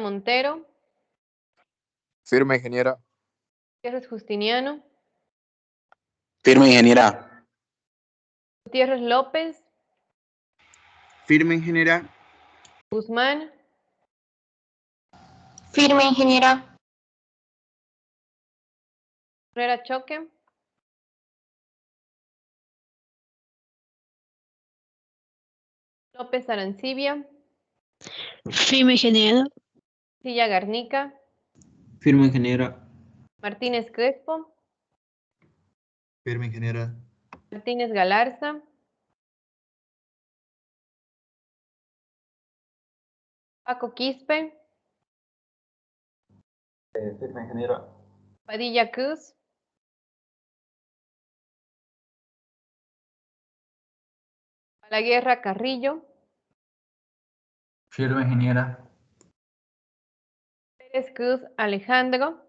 Montero. Firme, ingeniera. Gutiérrez Justiniano. Firme, ingeniera. Gutiérrez López. Firme, ingeniera. Guzmán. Firme, ingeniera. Herrera Choque. López Arancibia. Firme, ingeniera. Silla Garnica. Firme, ingeniera. Martínez Crespo. Firme, ingeniera. Martínez Galarza. Paco Quispe. Firme, ingeniera. Padilla Cruz. Balaguerra Carrillo. Firme, ingeniera. Pérez Cruz Alejandro.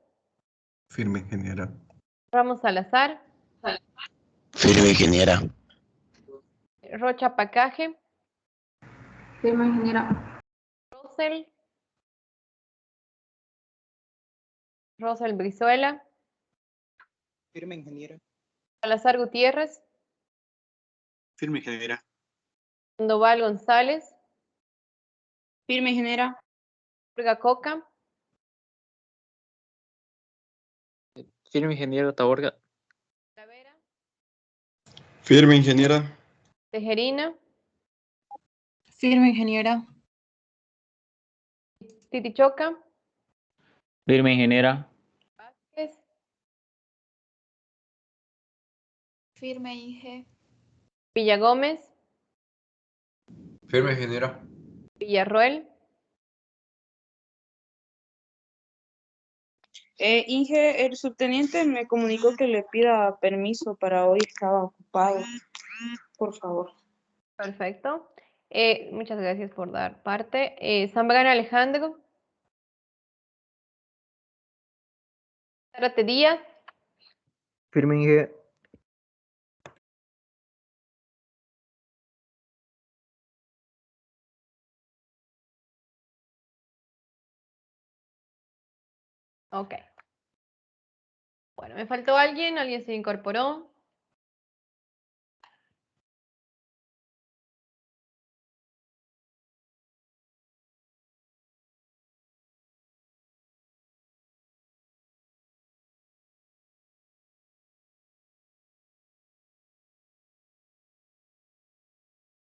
Firme, ingeniera. Ramos Salazar. Firme, ingeniera. Rocha Pacaje. Firme, ingeniera. Rosel Brizuela. Firme, ingeniera. Salazar Gutiérrez. Firme, ingeniera. Sandoval González. Firme, ingeniera. Olga Coca. Firme, ingeniero Taborga. Talavera. Firme, ingeniera. Tejerina. Firme, ingeniera. Titichoca. Firme, ingeniera. Vázquez. Firme, Inge. Villagómez. Firme, ingeniera. Villarroel. Inge, el subteniente me comunicó que le pida permiso para hoy, estaba ocupado. Por favor. Perfecto. Muchas gracias por dar parte. Zambrano Alejandro. Zárate Díaz. Firme, Inge. Ok. Bueno, me faltó alguien. ¿Alguien se incorporó?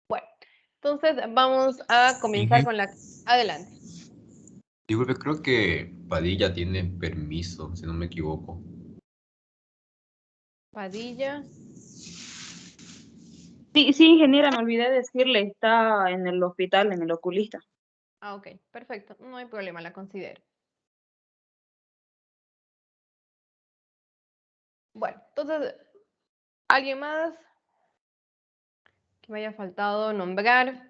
Bueno, entonces vamos a comenzar con la... Adelante. Disculpe, creo que Padilla tiene permiso, si no me equivoco. Padilla. Sí, sí, ingeniera, me olvidé decirle, está en el hospital, en el oculista. Ah, ok, perfecto. No hay problema, la considero. Bueno, entonces, ¿alguien más que me haya faltado nombrar?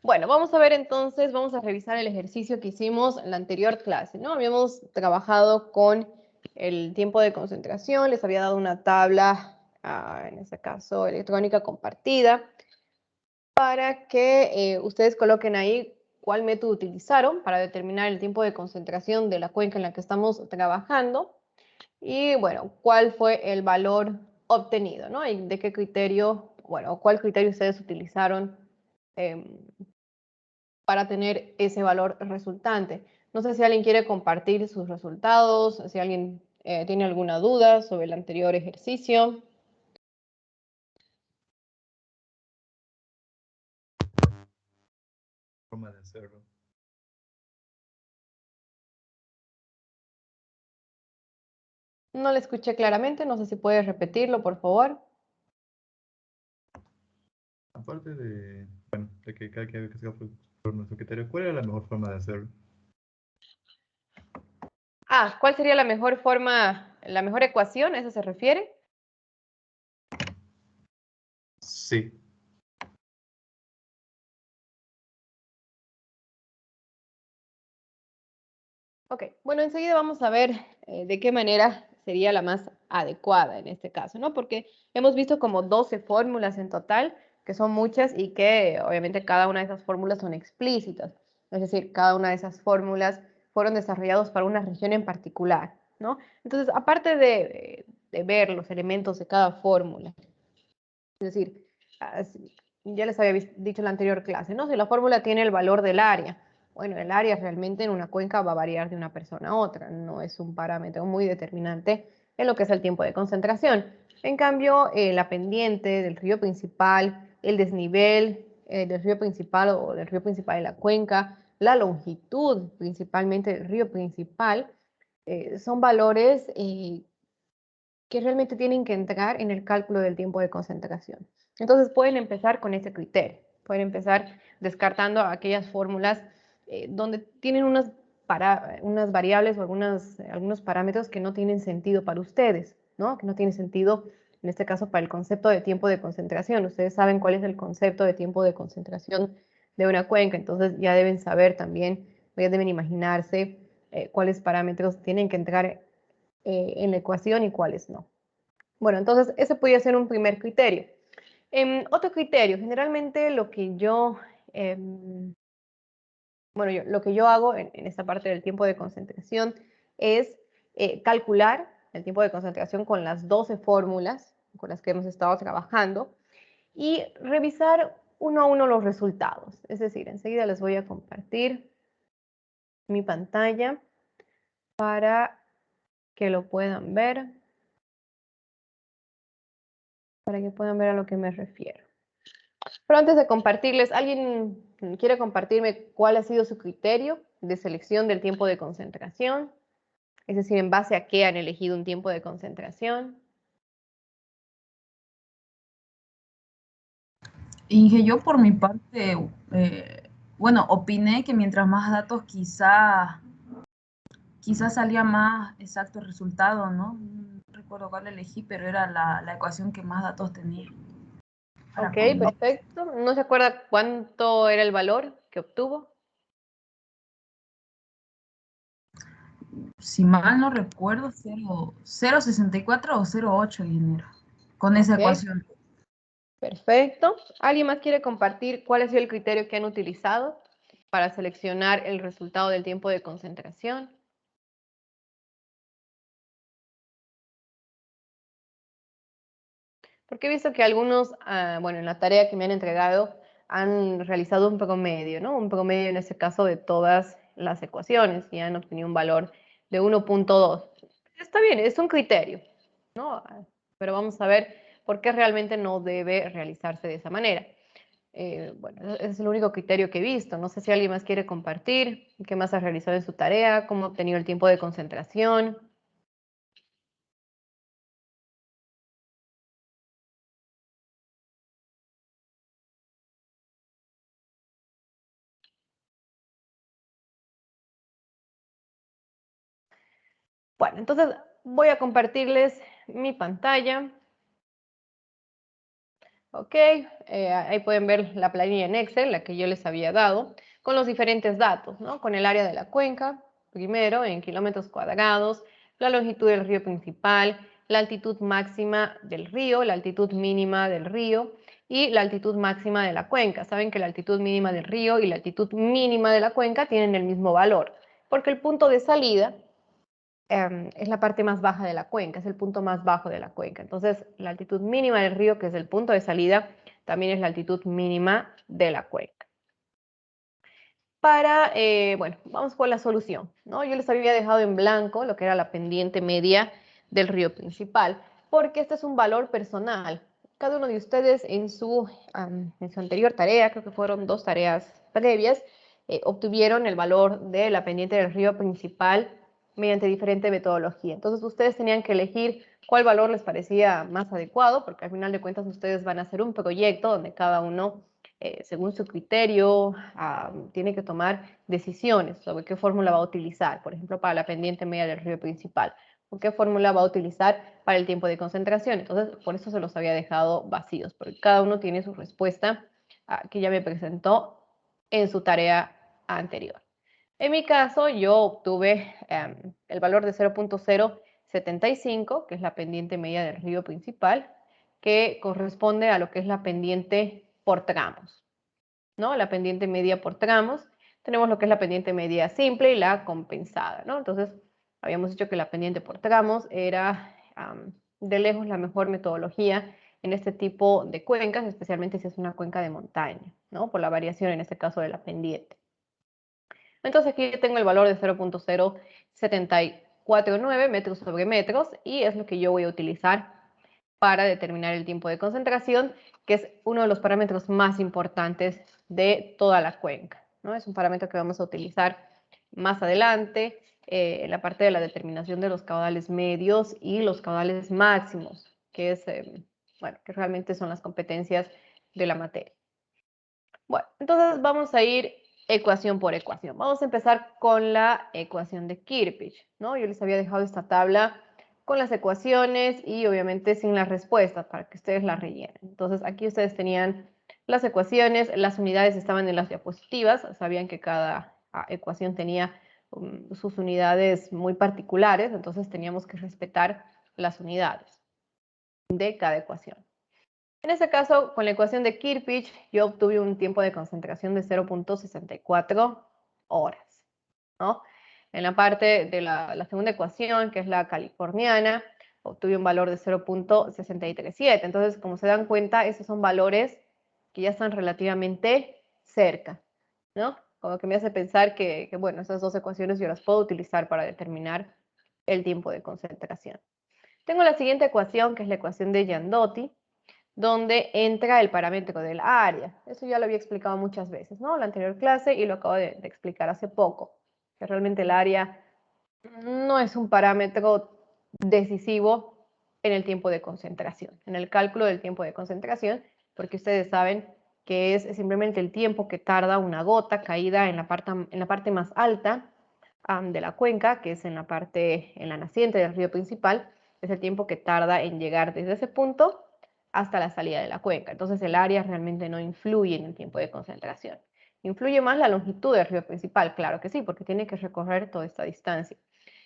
Bueno, vamos a ver entonces, vamos a revisar el ejercicio que hicimos en la anterior clase, ¿no? Habíamos trabajado con el tiempo de concentración, les había dado una tabla, en este caso electrónica compartida, para que ustedes coloquen ahí cuál método utilizaron para determinar el tiempo de concentración de la cuenca en la que estamos trabajando y, bueno, cuál fue el valor obtenido, ¿no? Y de qué criterio, bueno, cuál criterio ustedes utilizaron para tener ese valor resultante. No sé si alguien quiere compartir sus resultados, si alguien tiene alguna duda sobre el anterior ejercicio. Forma de hacerlo. No le escuché claramente, no sé si puedes repetirlo, por favor. Aparte de, bueno, de que cada quien que sea por nuestro criterio, ¿cuál era la mejor forma de hacerlo? Ah, ¿cuál sería la mejor forma, la mejor ecuación? ¿A eso se refiere? Sí. Ok, bueno, enseguida vamos a ver de qué manera sería la más adecuada en este caso, ¿no? Porque hemos visto como 12 fórmulas en total, que son muchas y que obviamente cada una de esas fórmulas son explícitas. Es decir, cada una de esas fórmulas fueron desarrollados para una región en particular, ¿no? Entonces, aparte de ver los elementos de cada fórmula, es decir, ya les había dicho en la anterior clase, ¿no? Si la fórmula tiene el valor del área, bueno, el área realmente en una cuenca va a variar de una persona a otra, no es un parámetro muy determinante en lo que es el tiempo de concentración. En cambio, la pendiente del río principal, el desnivel del río principal o del río principal de la cuenca, la longitud principalmente del río principal, son valores que realmente tienen que entrar en el cálculo del tiempo de concentración. Entonces pueden empezar con ese criterio, pueden empezar descartando aquellas fórmulas donde tienen unas variables o algunos parámetros que no tienen sentido para ustedes, ¿no? Que no tienen sentido, en este caso, para el concepto de tiempo de concentración. Ustedes saben cuál es el concepto de tiempo de concentración de una cuenca, entonces ya deben saber también, ya deben imaginarse cuáles parámetros tienen que entrar en la ecuación y cuáles no. Bueno, entonces ese podría ser un primer criterio. Otro criterio, generalmente lo que yo, lo que yo hago en esta parte del tiempo de concentración es calcular el tiempo de concentración con las 12 fórmulas con las que hemos estado trabajando y revisar uno a uno los resultados. Es decir, enseguida les voy a compartir mi pantalla para que lo puedan ver, para que puedan ver a lo que me refiero. Pero antes de compartirles, ¿alguien quiere compartirme cuál ha sido su criterio de selección del tiempo de concentración? Es decir, ¿en base a qué han elegido un tiempo de concentración? Inge, yo por mi parte, opiné que mientras más datos quizás salía más exacto el resultado, ¿no? No recuerdo cuál elegí, pero era la ecuación que más datos tenía. Ok, perfecto. ¿No se acuerda cuánto era el valor que obtuvo? Si mal no recuerdo, 0.64 o 0.8 el dinero, con esa ecuación. Perfecto. ¿Alguien más quiere compartir cuál ha sido el criterio que han utilizado para seleccionar el resultado del tiempo de concentración? Porque he visto que algunos, en la tarea que me han entregado, han realizado un promedio, ¿no? Un promedio en este caso de todas las ecuaciones y han obtenido un valor de 1.2. Está bien, es un criterio, ¿no? Pero vamos a ver por qué realmente no debe realizarse de esa manera. Ese es el único criterio que he visto. No sé si alguien más quiere compartir qué más ha realizado en su tarea, cómo ha obtenido el tiempo de concentración. Bueno, entonces voy a compartirles mi pantalla. Ok, ahí pueden ver la planilla en Excel, la que yo les había dado, con los diferentes datos, ¿no? Con el área de la cuenca, primero en kilómetros cuadrados, la longitud del río principal, la altitud máxima del río, la altitud mínima del río y la altitud máxima de la cuenca. Saben que la altitud mínima del río y la altitud mínima de la cuenca tienen el mismo valor, porque el punto de salida es la parte más baja de la cuenca, es el punto más bajo de la cuenca. Entonces, la altitud mínima del río, que es el punto de salida, también es la altitud mínima de la cuenca. Vamos con la solución, ¿no? Yo les había dejado en blanco lo que era la pendiente media del río principal, porque este es un valor personal. Cada uno de ustedes en su anterior tarea, creo que fueron 2 tareas previas, obtuvieron el valor de la pendiente del río principal mediante diferente metodología. Entonces ustedes tenían que elegir cuál valor les parecía más adecuado, porque al final de cuentas ustedes van a hacer un proyecto donde cada uno, según su criterio, tiene que tomar decisiones sobre qué fórmula va a utilizar, por ejemplo, para la pendiente media del río principal, o qué fórmula va a utilizar para el tiempo de concentración. Entonces, por eso se los había dejado vacíos, porque cada uno tiene su respuesta que ya me presentó en su tarea anterior. En mi caso, yo obtuve el valor de 0.075, que es la pendiente media del río principal, que corresponde a lo que es la pendiente por tramos, ¿no? La pendiente media por tramos tenemos lo que es la pendiente media simple y la compensada, ¿no? Entonces, habíamos dicho que la pendiente por tramos era de lejos la mejor metodología en este tipo de cuencas, especialmente si es una cuenca de montaña, ¿no? Por la variación, en este caso, de la pendiente. Entonces, aquí tengo el valor de 0.0749 metros sobre metros y es lo que yo voy a utilizar para determinar el tiempo de concentración, que es uno de los parámetros más importantes de toda la cuenca, ¿no? Es un parámetro que vamos a utilizar más adelante en la parte de la determinación de los caudales medios y los caudales máximos, que es, bueno, que realmente son las competencias de la materia. Bueno, entonces vamos a ir ecuación por ecuación. Vamos a empezar con la ecuación de Kirchhoff, ¿no? Yo les había dejado esta tabla con las ecuaciones y obviamente sin las respuestas para que ustedes las rellenen. Entonces aquí ustedes tenían las ecuaciones, las unidades estaban en las diapositivas, sabían que cada ecuación tenía sus unidades muy particulares, entonces teníamos que respetar las unidades de cada ecuación. En este caso, con la ecuación de Kirchhoff, yo obtuve un tiempo de concentración de 0.64 horas, ¿no? En la parte de la segunda ecuación, que es la californiana, obtuve un valor de 0.637. Entonces, como se dan cuenta, esos son valores que ya están relativamente cerca, ¿no? Como que me hace pensar que, bueno, esas dos ecuaciones yo las puedo utilizar para determinar el tiempo de concentración. Tengo la siguiente ecuación, que es la ecuación de Giandotti, donde entra el parámetro del área. Eso ya lo había explicado muchas veces, ¿no? La anterior clase y lo acabo de explicar hace poco, que realmente el área no es un parámetro decisivo en el tiempo de concentración, en el cálculo del tiempo de concentración, porque ustedes saben que es simplemente el tiempo que tarda una gota caída en la parte más alta de la cuenca, que es en la naciente del río principal, es el tiempo que tarda en llegar desde ese punto hasta la salida de la cuenca. Entonces el área realmente no influye en el tiempo de concentración. ¿Influye más la longitud del río principal? Claro que sí, porque tiene que recorrer toda esta distancia.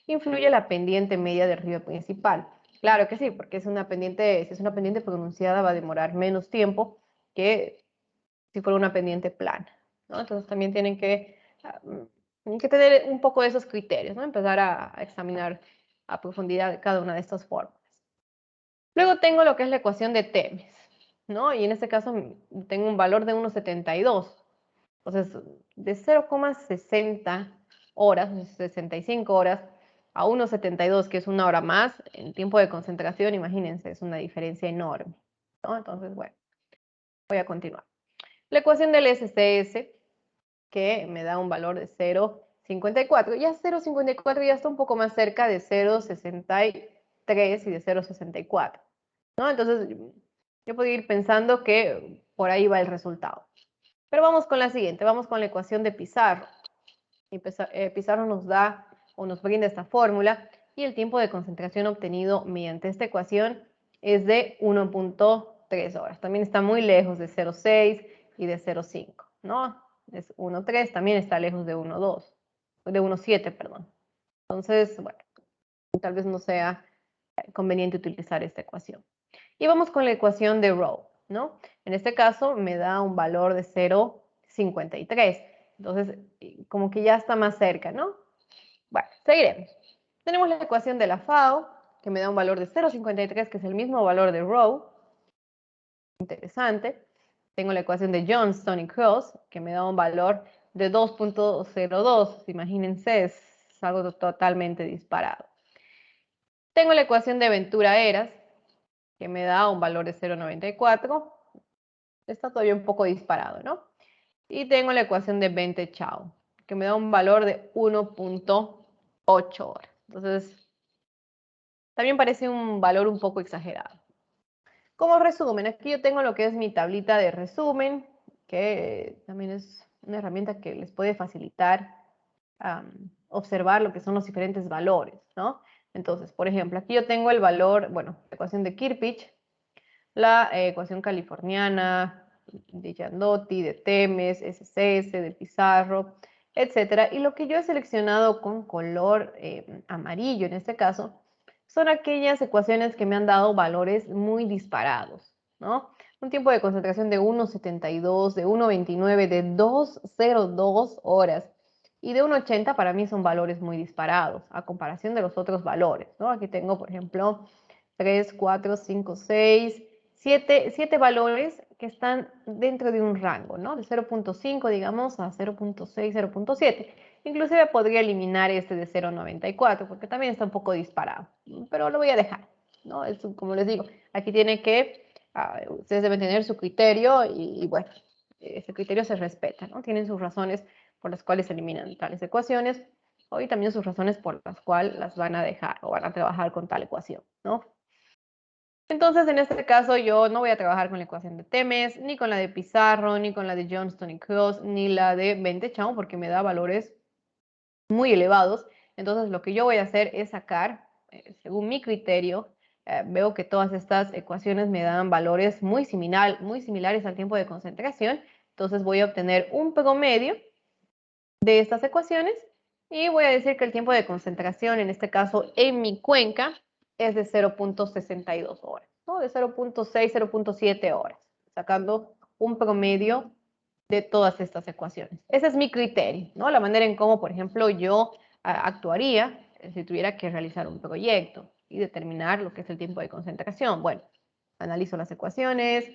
¿Influye la pendiente media del río principal? Claro que sí, porque si es una pendiente pronunciada va a demorar menos tiempo que si fuera una pendiente plana, ¿no? Entonces también tienen que tener un poco de esos criterios, ¿no? Empezar a examinar a profundidad cada una de estas fórmulas. Luego tengo lo que es la ecuación de Temes, ¿no? Y en este caso tengo un valor de 1,72. Entonces, de 0,60 horas, 65 horas, a 1,72, que es una hora más, en tiempo de concentración, imagínense, es una diferencia enorme, ¿no? Entonces, bueno, voy a continuar. La ecuación del SCS, que me da un valor de 0,54. Ya 0,54 ya está un poco más cerca de 0,63 y de 0,64, ¿no? Entonces, yo puedo ir pensando que por ahí va el resultado. Pero vamos con la siguiente, vamos con la ecuación de Pizarro. Y Pizarro nos da o nos brinda esta fórmula y el tiempo de concentración obtenido mediante esta ecuación es de 1.3 horas. También está muy lejos de 0.6 y de 0.5, ¿no? Es 1.3, también está lejos de 1.2, de 1.7, perdón. Entonces, bueno, tal vez no sea conveniente utilizar esta ecuación. Y vamos con la ecuación de Rowe, ¿no? En este caso me da un valor de 0.53. Entonces, como que ya está más cerca, ¿no? Bueno, seguiremos. Tenemos la ecuación de la FAO, que me da un valor de 0.53, que es el mismo valor de Rowe. Interesante. Tengo la ecuación de Johnston y Cross, que me da un valor de 2.02. Imagínense, es algo totalmente disparado. Tengo la ecuación de Ventura-Eras, que me da un valor de 0.94. Está todavía un poco disparado, ¿no? Y tengo la ecuación de Bente-Chao, que me da un valor de 1.8 horas. Entonces, también parece un valor un poco exagerado. Como resumen, aquí yo tengo lo que es mi tablita de resumen, que también es una herramienta que les puede facilitar observar lo que son los diferentes valores, ¿no? Entonces, por ejemplo, aquí yo tengo el valor, bueno, la ecuación de Kirchhoff, la ecuación californiana, de Giandotti, de Temes, SCS, de Pizarro, etcétera. Y lo que yo he seleccionado con color amarillo en este caso son aquellas ecuaciones que me han dado valores muy disparados, ¿no? un tiempo de concentración de 1,72, de 1,29, de 2,02 horas y de 1,80 para mí son valores muy disparados a comparación de los otros valores, ¿no? Aquí tengo, por ejemplo, 3, 4, 5, 6, 7 valores que están dentro de un rango, ¿no? De 0,5, digamos, a 0,6, 0,7. Inclusive podría eliminar este de 0,94 porque también está un poco disparado, pero lo voy a dejar, ¿no? Es, como les digo, aquí tiene que, ustedes deben tener su criterio y bueno, ese criterio se respeta, ¿no? Tienen sus razones por las cuales eliminan tales ecuaciones y también sus razones por las cuales las van a dejar o van a trabajar con tal ecuación, ¿no? Entonces, en este caso, yo no voy a trabajar con la ecuación de Temes, ni con la de Pizarro, ni con la de Johnston y Cross, ni la de Bentechown, porque me da valores muy elevados. Entonces, lo que yo voy a hacer es sacar, según mi criterio, veo que todas estas ecuaciones me dan valores muy similares al tiempo de concentración. Entonces, voy a obtener un promedio de estas ecuaciones y voy a decir que el tiempo de concentración, en este caso en mi cuenca, es de 0,62 horas, ¿no? De 0,6, 0,7 horas, sacando un promedio de todas estas ecuaciones. Ese es mi criterio, ¿no? La manera en cómo, por ejemplo, yo actuaría si tuviera que realizar un proyecto y determinar lo que es el tiempo de concentración. Bueno, analizo las ecuaciones,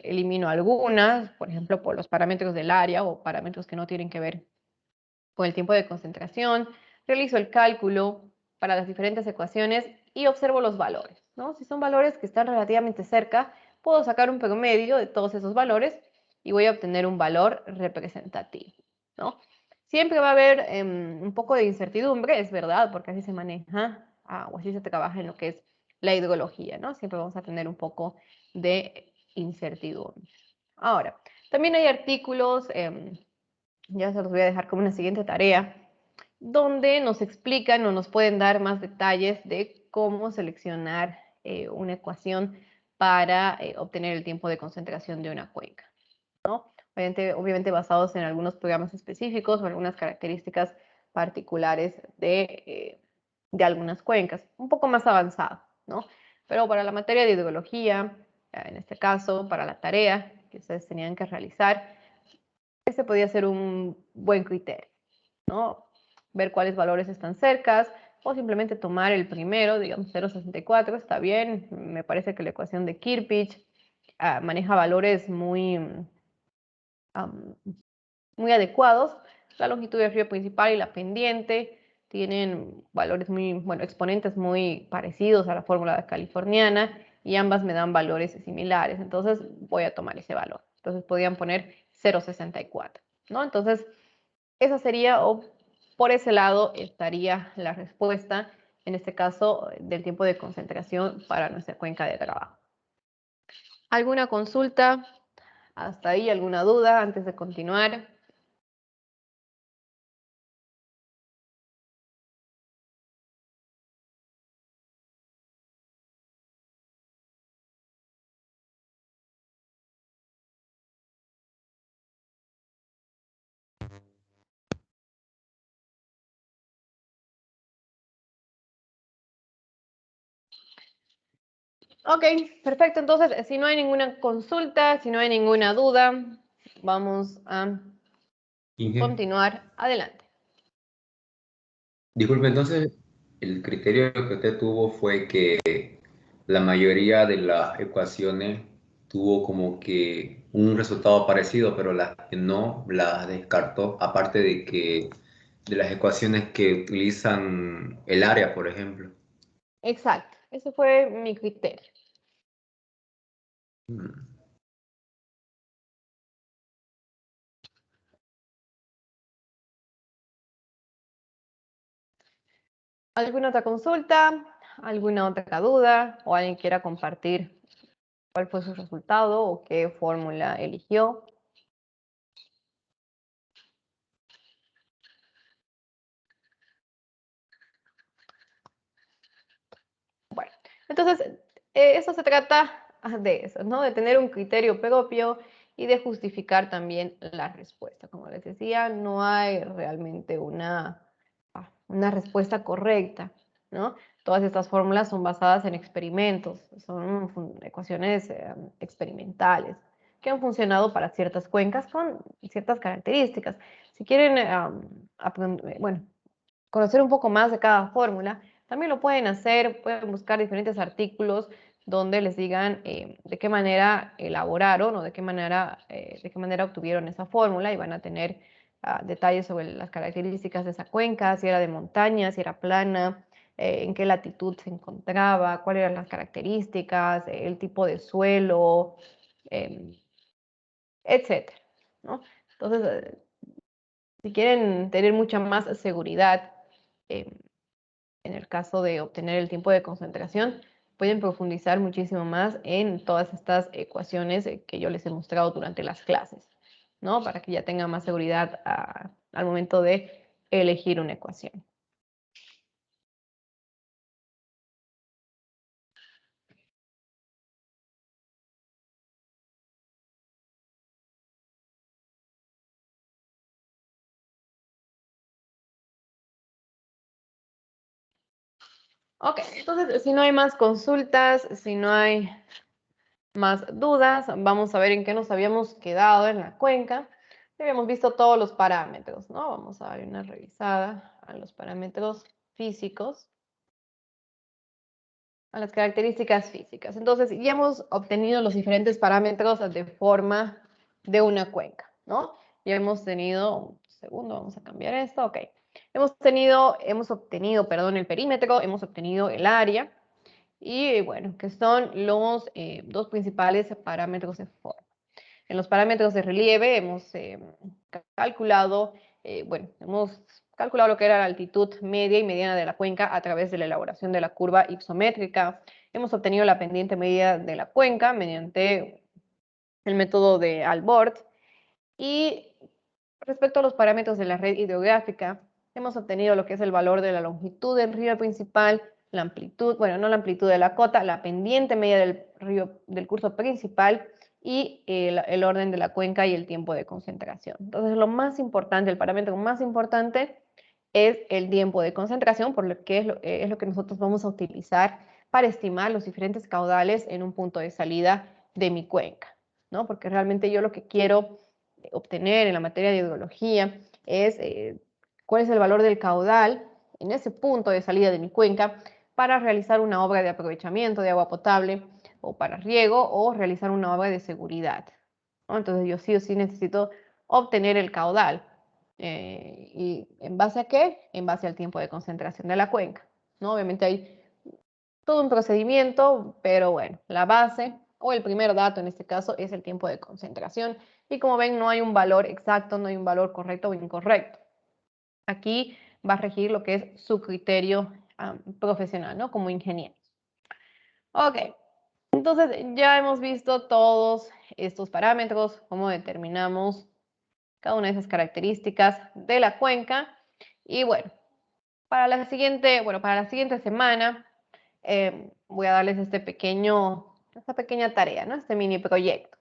elimino algunas, por ejemplo, por los parámetros del área o parámetros que no tienen que ver con el tiempo de concentración, realizo el cálculo para las diferentes ecuaciones y observo los valores, ¿no? Si son valores que están relativamente cerca, puedo sacar un promedio de todos esos valores y voy a obtener un valor representativo, ¿no? Siempre va a haber un poco de incertidumbre, es verdad, porque así se maneja o así se trabaja en lo que es la hidrología, ¿no? Siempre vamos a tener un poco de incertidumbre. Ahora, también hay artículos, ya se los voy a dejar como una siguiente tarea, donde nos explican o nos pueden dar más detalles de cómo seleccionar una ecuación para obtener el tiempo de concentración de una cuenca, ¿no? Obviamente basados en algunos programas específicos o algunas características particulares de algunas cuencas, un poco más avanzado, ¿no? Pero para la materia de hidrología, en este caso, para la tarea que ustedes tenían que realizar, este podía ser un buen criterio, ¿no? Ver cuáles valores están cercas o simplemente tomar el primero, digamos 0,64, está bien. Me parece que la ecuación de Kirpich maneja valores muy adecuados. La longitud del río principal y la pendiente tienen valores exponentes muy parecidos a la fórmula californiana y ambas me dan valores similares. Entonces voy a tomar ese valor. Entonces podían poner 0,64, ¿no? Entonces esa sería, o por ese lado estaría la respuesta, en este caso, del tiempo de concentración para nuestra cuenca de trabajo. ¿Alguna consulta? ¿Hasta ahí alguna duda antes de continuar? Ok, perfecto. Entonces, si no hay ninguna consulta, si no hay ninguna duda, vamos a continuar. Adelante. Disculpe, entonces, el criterio que usted tuvo fue que la mayoría de las ecuaciones tuvo como que un resultado parecido, pero las que no las descartó, aparte de que de las ecuaciones que utilizan el área, por ejemplo. Exacto, ese fue mi criterio. ¿Alguna otra consulta? ¿Alguna otra duda? ¿O alguien quiera compartir cuál fue su resultado o qué fórmula eligió? Bueno, entonces, eso se trata de eso, ¿no? De tener un criterio propio y de justificar también la respuesta. Como les decía, no hay realmente una respuesta correcta. ¿no? Todas estas fórmulas son basadas en experimentos, son ecuaciones experimentales que han funcionado para ciertas cuencas con ciertas características. Si quieren conocer un poco más de cada fórmula, también lo pueden hacer, pueden buscar diferentes artículos donde les digan de qué manera elaboraron o de qué manera obtuvieron esa fórmula, y van a tener detalles sobre las características de esa cuenca, si era de montaña, si era plana, en qué latitud se encontraba, cuáles eran las características, el tipo de suelo, etcétera, ¿no? Entonces, si quieren tener mucha más seguridad en el caso de obtener el tiempo de concentración, pueden profundizar muchísimo más en todas estas ecuaciones que yo les he mostrado durante las clases, ¿no? Para que ya tengan más seguridad al momento de elegir una ecuación. Ok, entonces, si no hay más consultas, si no hay más dudas, vamos a ver en qué nos habíamos quedado en la cuenca. Habíamos visto todos los parámetros, ¿no? Vamos a dar una revisada a los parámetros físicos, a las características físicas. Entonces, ya hemos obtenido los diferentes parámetros de forma de una cuenca, ¿no? Ya hemos tenido, un segundo, vamos a cambiar esto, ok. Hemos obtenido, perdón, el perímetro, hemos obtenido el área, y bueno, que son los dos principales parámetros de forma. En los parámetros de relieve hemos calculado lo que era la altitud media y mediana de la cuenca a través de la elaboración de la curva hipométrica. Hemos obtenido la pendiente media de la cuenca mediante el método de Albord. Y respecto a los parámetros de la red hidrográfica, hemos obtenido lo que es el valor de la longitud del río principal, la amplitud, bueno, no la amplitud de la cota, la pendiente media del río, del curso principal, y el orden de la cuenca y el tiempo de concentración. Entonces, lo más importante, el parámetro más importante es el tiempo de concentración, por lo que es lo que nosotros vamos a utilizar para estimar los diferentes caudales en un punto de salida de mi cuenca, ¿no? Porque realmente yo lo que quiero obtener en la materia de hidrología es cuál es el valor del caudal en ese punto de salida de mi cuenca para realizar una obra de aprovechamiento de agua potable o para riego, o realizar una obra de seguridad, ¿no? Entonces yo sí o sí necesito obtener el caudal. ¿Y en base a qué? En base al tiempo de concentración de la cuenca, ¿no? Obviamente hay todo un procedimiento, pero bueno, la base o el primer dato en este caso es el tiempo de concentración. Y como ven, no hay un valor exacto, no hay un valor correcto o incorrecto. Aquí va a regir lo que es su criterio profesional, ¿no? Como ingeniero. Ok, entonces ya hemos visto todos estos parámetros, cómo determinamos cada una de esas características de la cuenca. Y bueno, para la siguiente semana voy a darles esta pequeña tarea, ¿no? Este mini proyecto.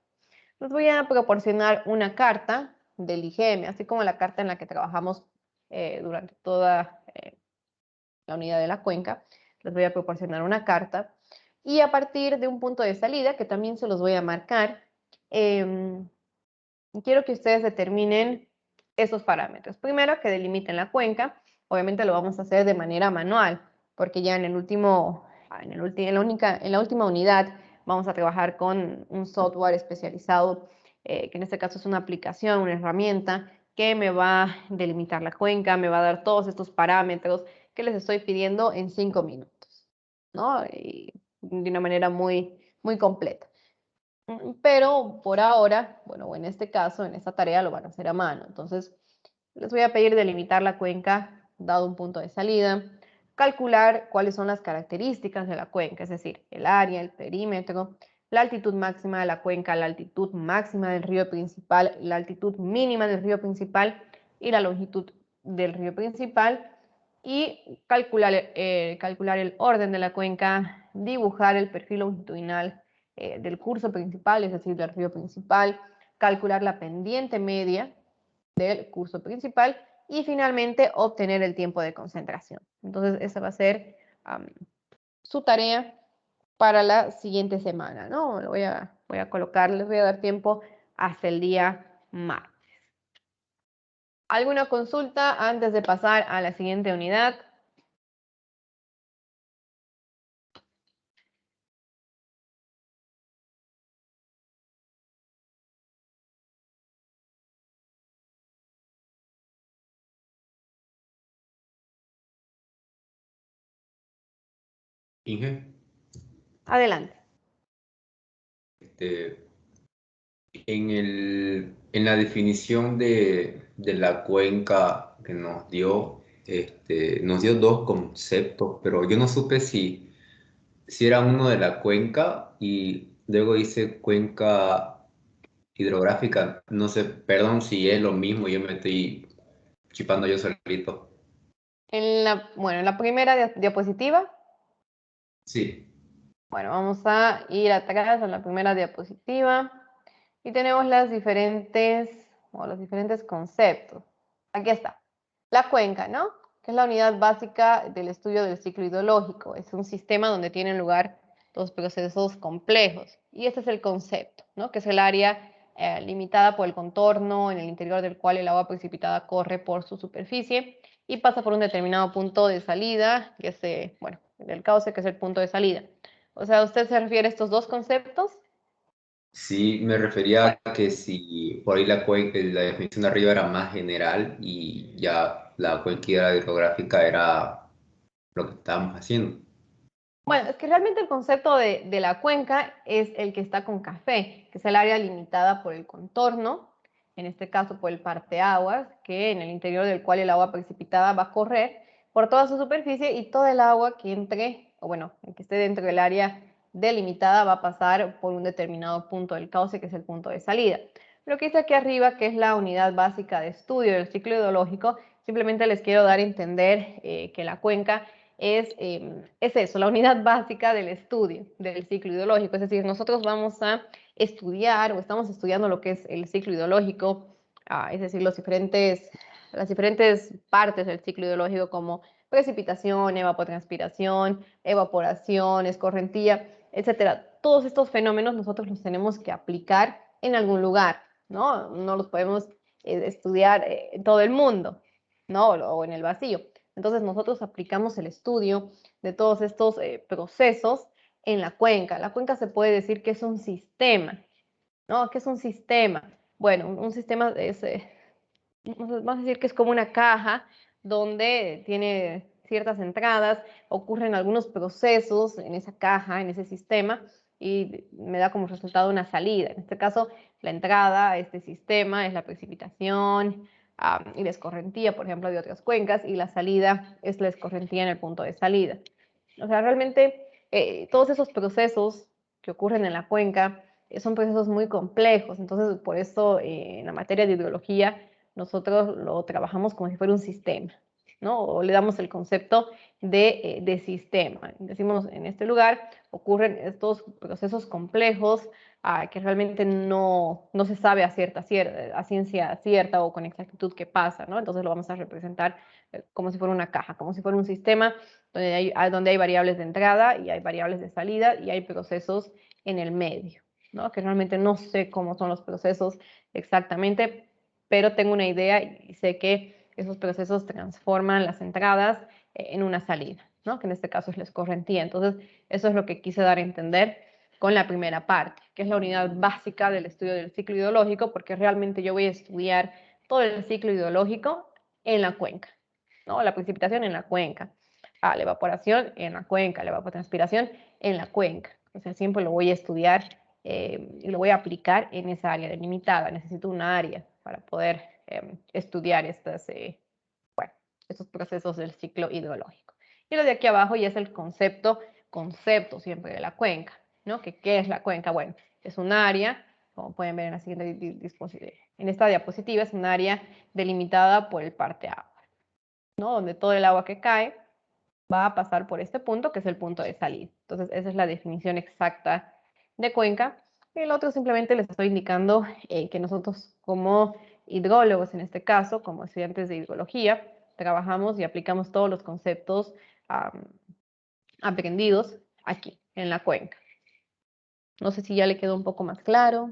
Les voy a proporcionar una carta del IGM, así como la carta en la que trabajamos durante toda la unidad de la cuenca. Les voy a proporcionar una carta, y a partir de un punto de salida, que también se los voy a marcar, quiero que ustedes determinen esos parámetros. Primero, que delimiten la cuenca. Obviamente lo vamos a hacer de manera manual, porque ya en la última unidad vamos a trabajar con un software especializado, que en este caso es una aplicación, una herramienta que me va a delimitar la cuenca, me va a dar todos estos parámetros que les estoy pidiendo en 5 minutos, ¿no? Y de una manera muy, muy completa. Pero por ahora, bueno, en este caso, en esta tarea lo van a hacer a mano. Entonces, les voy a pedir delimitar la cuenca dado un punto de salida, calcular cuáles son las características de la cuenca, es decir, el área, el perímetro, la altitud máxima de la cuenca, la altitud máxima del río principal, la altitud mínima del río principal y la longitud del río principal, y calcular el orden de la cuenca, dibujar el perfil longitudinal del curso principal, es decir, del río principal, calcular la pendiente media del curso principal y finalmente obtener el tiempo de concentración. Entonces, esa va a ser su tarea para la siguiente semana, ¿no? Voy a colocar, les voy a dar tiempo hasta el día martes. ¿Alguna consulta antes de pasar a la siguiente unidad? Inge, Adelante. en la definición de la cuenca que nos dio dos conceptos, pero yo no supe si era uno de la cuenca y luego dice cuenca hidrográfica. No sé, perdón si es lo mismo, yo me estoy chipando yo solito. En la primera diapositiva. Sí. Bueno, vamos a ir atrás a la primera diapositiva y tenemos los diferentes conceptos. Aquí está. La cuenca, ¿no? Que es la unidad básica del estudio del ciclo hidrológico. Es un sistema donde tienen lugar dos procesos complejos. Y este es el concepto, ¿no? Que es el área limitada por el contorno en el interior del cual el agua precipitada corre por su superficie y pasa por un determinado punto de salida, que es, del cauce, que es el punto de salida. O sea, ¿usted se refiere a estos dos conceptos? Sí, me refería a que si por ahí la definición de arriba era más general y ya la cuenca hidrográfica era lo que estábamos haciendo. Bueno, es que realmente el concepto de la cuenca es el que está con café, que es el área limitada por el contorno, en este caso por el parteaguas, que en el interior del cual el agua precipitada va a correr por toda su superficie y todo el agua que entre, que esté dentro del área delimitada va a pasar por un determinado punto del cauce, que es el punto de salida. Lo que dice aquí arriba, que es la unidad básica de estudio del ciclo hidrológico, simplemente les quiero dar a entender que la cuenca es eso, la unidad básica del estudio del ciclo hidrológico. Es decir, nosotros vamos a estudiar o estamos estudiando lo que es el ciclo hidrológico, es decir, las diferentes partes del ciclo hidrológico como precipitación, evapotranspiración, evaporación, escorrentía, etcétera. Todos estos fenómenos nosotros los tenemos que aplicar en algún lugar, ¿no? No los podemos estudiar en todo el mundo, ¿no? O en el vacío. Entonces nosotros aplicamos el estudio de todos estos procesos en la cuenca. La cuenca se puede decir que es un sistema, ¿no? ¿Qué es un sistema? Bueno, un sistema es, vamos a decir que es como una caja donde tiene ciertas entradas, ocurren algunos procesos en esa caja, en ese sistema, y me da como resultado una salida. En este caso, la entrada a este sistema es la precipitación, y la escorrentía, por ejemplo, de otras cuencas, y la salida es la escorrentía en el punto de salida. O sea, realmente todos esos procesos que ocurren en la cuenca son procesos muy complejos, entonces por eso en la materia de hidrología nosotros lo trabajamos como si fuera un sistema, ¿no? O le damos el concepto de sistema. Decimos, en este lugar ocurren estos procesos complejos que realmente no se sabe a ciencia cierta o con exactitud qué pasa, ¿no? Entonces lo vamos a representar como si fuera una caja, como si fuera un sistema donde hay variables de entrada y hay variables de salida y hay procesos en el medio, ¿no? Que realmente no sé cómo son los procesos exactamente, pero tengo una idea y sé que esos procesos transforman las entradas en una salida, ¿no? Que en este caso es la escorrentía. Entonces, eso es lo que quise dar a entender con la primera parte, que es la unidad básica del estudio del ciclo hidrológico, porque realmente yo voy a estudiar todo el ciclo hidrológico en la cuenca, ¿no? La precipitación en la cuenca, la evaporación en la cuenca, la evapotranspiración en la cuenca. O sea, siempre lo voy a estudiar y lo voy a aplicar en esa área delimitada. Necesito una área para poder estudiar estos procesos del ciclo hidrológico. Y lo de aquí abajo ya es el concepto siempre de la cuenca, ¿no? ¿Qué es la cuenca? Bueno, es un área, como pueden ver en la siguiente en esta diapositiva, es un área delimitada por el parteaguas, ¿no? Donde todo el agua que cae va a pasar por este punto, que es el punto de salida. Entonces, esa es la definición exacta de cuenca. Y el otro simplemente les estoy indicando que nosotros como hidrólogos, en este caso, como estudiantes de hidrología, trabajamos y aplicamos todos los conceptos aprendidos aquí, en la cuenca. No sé si ya le quedó un poco más claro.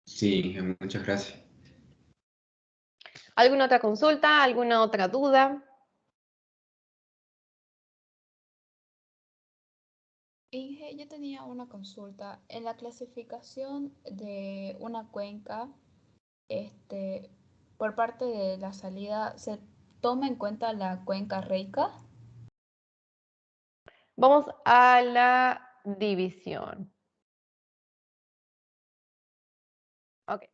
Sí, muchas gracias. ¿Alguna otra consulta? ¿Alguna otra duda? Inge, yo tenía una consulta. En la clasificación de una cuenca, por parte de la salida, ¿se toma en cuenta la cuenca reica? Vamos a la división. Ok.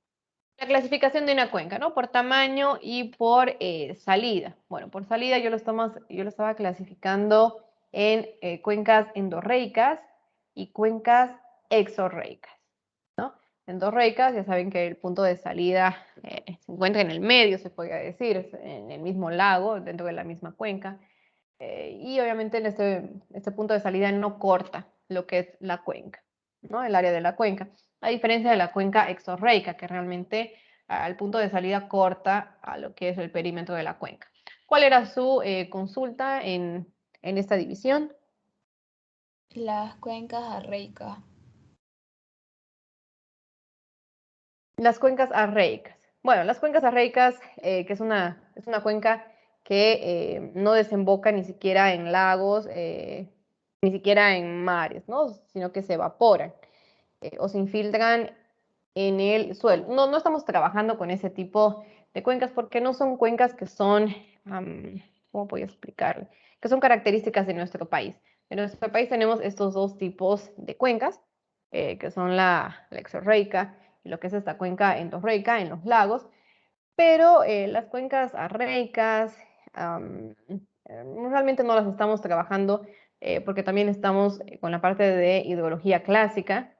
La clasificación de una cuenca, ¿no? Por tamaño y por salida. Bueno, por salida yo lo estaba clasificando en cuencas endorreicas y cuencas exorreicas, ¿no? Endorreicas, ya saben que el punto de salida se encuentra en el medio, se podría decir, en el mismo lago, dentro de la misma cuenca. Y obviamente en este punto de salida no corta lo que es la cuenca, ¿no? El área de la cuenca. A diferencia de la cuenca exorreica, que realmente al punto de salida corta a lo que es el perímetro de la cuenca. ¿Cuál era su consulta en esta división? Las cuencas arreicas. Las cuencas arreicas. Bueno, las cuencas arreicas, que es una cuenca que no desemboca ni siquiera en lagos, ni siquiera en mares, ¿no? Sino que se evaporan o se infiltran en el suelo. No estamos trabajando con ese tipo de cuencas porque no son cuencas que son, ¿cómo voy a explicarlo? Que son características de nuestro país. En nuestro país tenemos estos dos tipos de cuencas, que son la exorreica y lo que es esta cuenca endorreica en los lagos, pero las cuencas arreicas realmente no las estamos trabajando porque también estamos con la parte de hidrología clásica,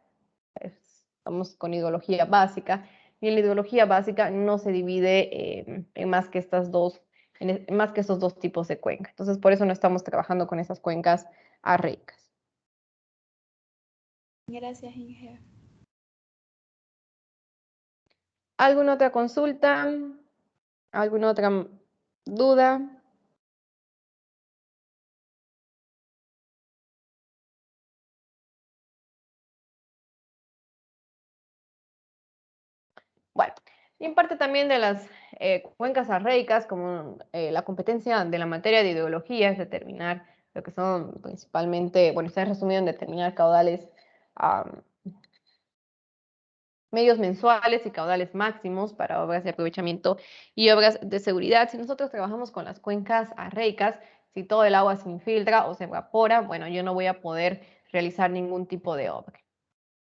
estamos con ideología básica, y en la ideología básica no se divide en más que más que estos dos tipos de cuenca. Entonces, por eso no estamos trabajando con esas cuencas arreicas. Gracias, Inge. ¿Alguna otra consulta? ¿Alguna otra duda? Bueno, y en parte también de las cuencas arreicas, como la competencia de la materia de ideología es determinar lo que son principalmente, bueno, está resumido en determinar caudales medios mensuales y caudales máximos para obras de aprovechamiento y obras de seguridad. Si nosotros trabajamos con las cuencas arreicas, si todo el agua se infiltra o se evapora, bueno, yo no voy a poder realizar ningún tipo de obra,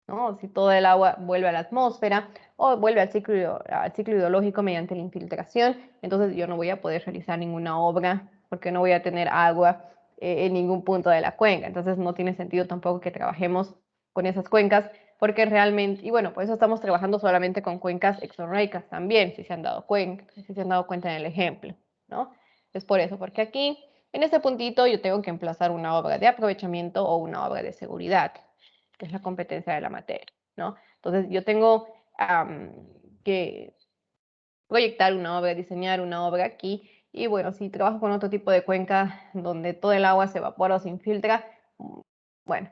¿no? Si todo el agua vuelve a la atmósfera o vuelve al ciclo hidrológico mediante la infiltración, entonces yo no voy a poder realizar ninguna obra porque no voy a tener agua en ningún punto de la cuenca. Entonces no tiene sentido tampoco que trabajemos con esas cuencas porque realmente, y bueno, por eso estamos trabajando solamente con cuencas exorreicas también, si se han dado cuenta, en el ejemplo, ¿no? Es por eso, porque aquí, en este puntito, yo tengo que emplazar una obra de aprovechamiento o una obra de seguridad, que es la competencia de la materia, ¿no? Entonces, yo tengo que proyectar una obra, diseñar una obra aquí, y bueno, si trabajo con otro tipo de cuenca donde todo el agua se evapora o se infiltra, bueno,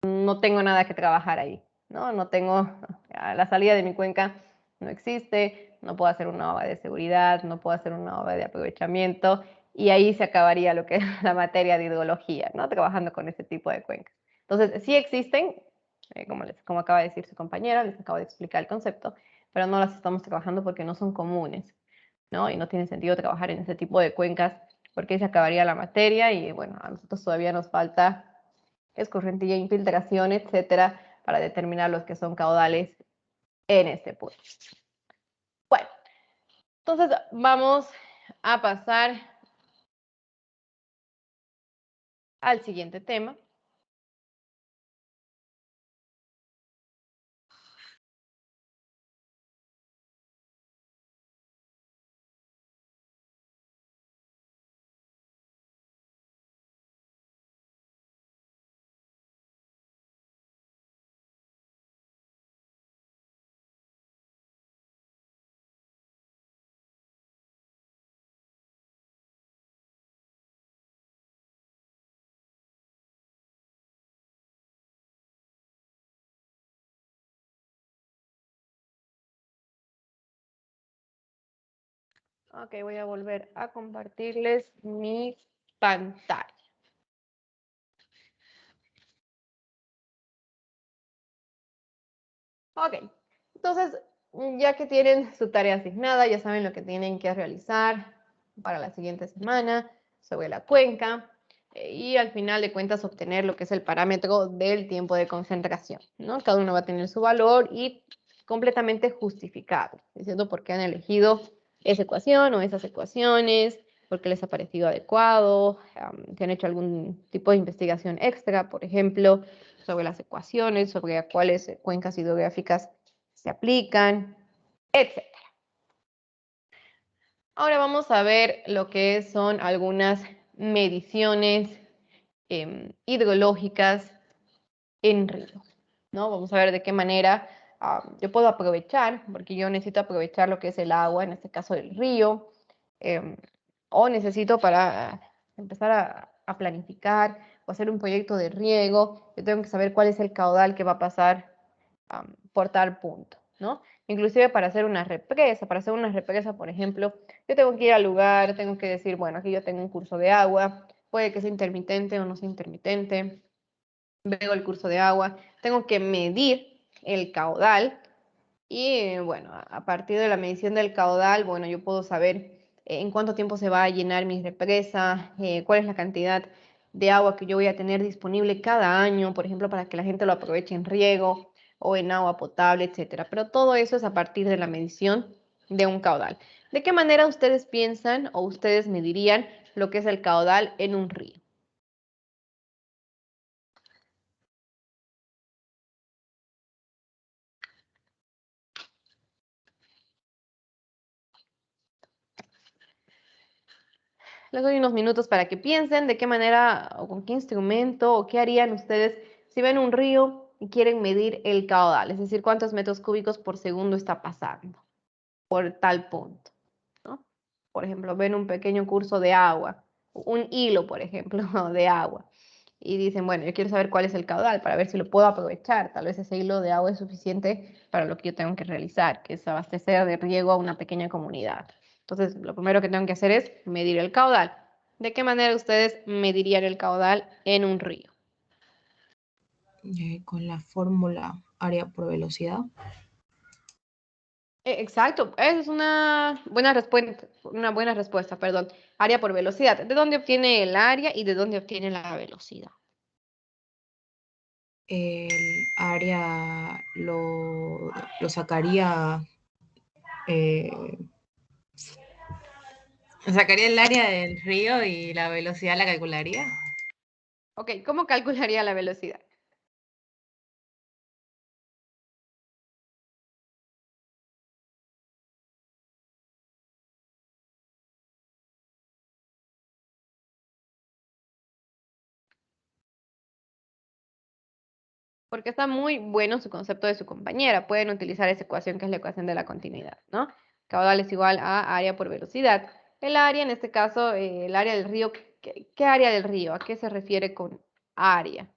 no tengo nada que trabajar ahí, ¿no? No tengo, la salida de mi cuenca no existe, no puedo hacer una obra de seguridad, no puedo hacer una obra de aprovechamiento, y ahí se acabaría lo que es la materia de hidrología, ¿no? Trabajando con este tipo de cuencas. Entonces, sí existen, como acaba de decir su compañera, les acabo de explicar el concepto, pero no las estamos trabajando porque no son comunes, ¿no? Y no tiene sentido trabajar en ese tipo de cuencas porque ahí se acabaría la materia y bueno, a nosotros todavía nos falta escorrentía, infiltración, etcétera, para determinar los que son caudales en este punto. Bueno, entonces vamos a pasar al siguiente tema. Ok, voy a volver a compartirles mi pantalla. Ok, entonces, ya que tienen su tarea asignada, ya saben lo que tienen que realizar para la siguiente semana sobre la cuenca y al final de cuentas obtener lo que es el parámetro del tiempo de concentración, ¿no? Cada uno va a tener su valor y completamente justificado, diciendo por qué han elegido esa ecuación o esas ecuaciones, por qué les ha parecido adecuado, si han hecho algún tipo de investigación extra, por ejemplo, sobre las ecuaciones, sobre a cuáles cuencas hidrográficas se aplican, etc. Ahora vamos a ver lo que son algunas mediciones hidrológicas en río, ¿no? Vamos a ver de qué manera yo puedo aprovechar, porque yo necesito aprovechar lo que es el agua, en este caso del río, o necesito para empezar a planificar o hacer un proyecto de riego, yo tengo que saber cuál es el caudal que va a pasar por tal punto, ¿no? Inclusive para hacer una represa, por ejemplo, yo tengo que ir al lugar, tengo que decir, bueno, aquí yo tengo un curso de agua, puede que sea intermitente o no sea intermitente, veo el curso de agua, tengo que medir el caudal y bueno, a partir de la medición del caudal, bueno, yo puedo saber en cuánto tiempo se va a llenar mi represa, cuál es la cantidad de agua que yo voy a tener disponible cada año, por ejemplo, para que la gente lo aproveche en riego o en agua potable, etcétera. Pero todo eso es a partir de la medición de un caudal. ¿De qué manera ustedes piensan o ustedes medirían lo que es el caudal en un río? Les doy unos minutos para que piensen de qué manera o con qué instrumento o qué harían ustedes si ven un río y quieren medir el caudal, es decir, cuántos metros cúbicos por segundo está pasando por tal punto, ¿no? Por ejemplo, ven un pequeño curso de agua, un hilo, por ejemplo, de agua, y dicen, bueno, yo quiero saber cuál es el caudal para ver si lo puedo aprovechar. Tal vez ese hilo de agua es suficiente para lo que yo tengo que realizar, que es abastecer de riego a una pequeña comunidad. Entonces, lo primero que tengo que hacer es medir el caudal. ¿De qué manera ustedes medirían el caudal en un río? Con la fórmula área por velocidad. Exacto, esa es una buena respuesta, perdón. Área por velocidad. ¿De dónde obtiene el área y de dónde obtiene la velocidad? El área lo sacaría, sacaría el área del río y la velocidad la calcularía. Ok, ¿cómo calcularía la velocidad? Porque está muy bueno su concepto de su compañera. Pueden utilizar esa ecuación que es la ecuación de la continuidad, ¿no? Caudal es igual a área por velocidad. El área, en este caso, el área del río, ¿qué área del río? ¿A qué se refiere con área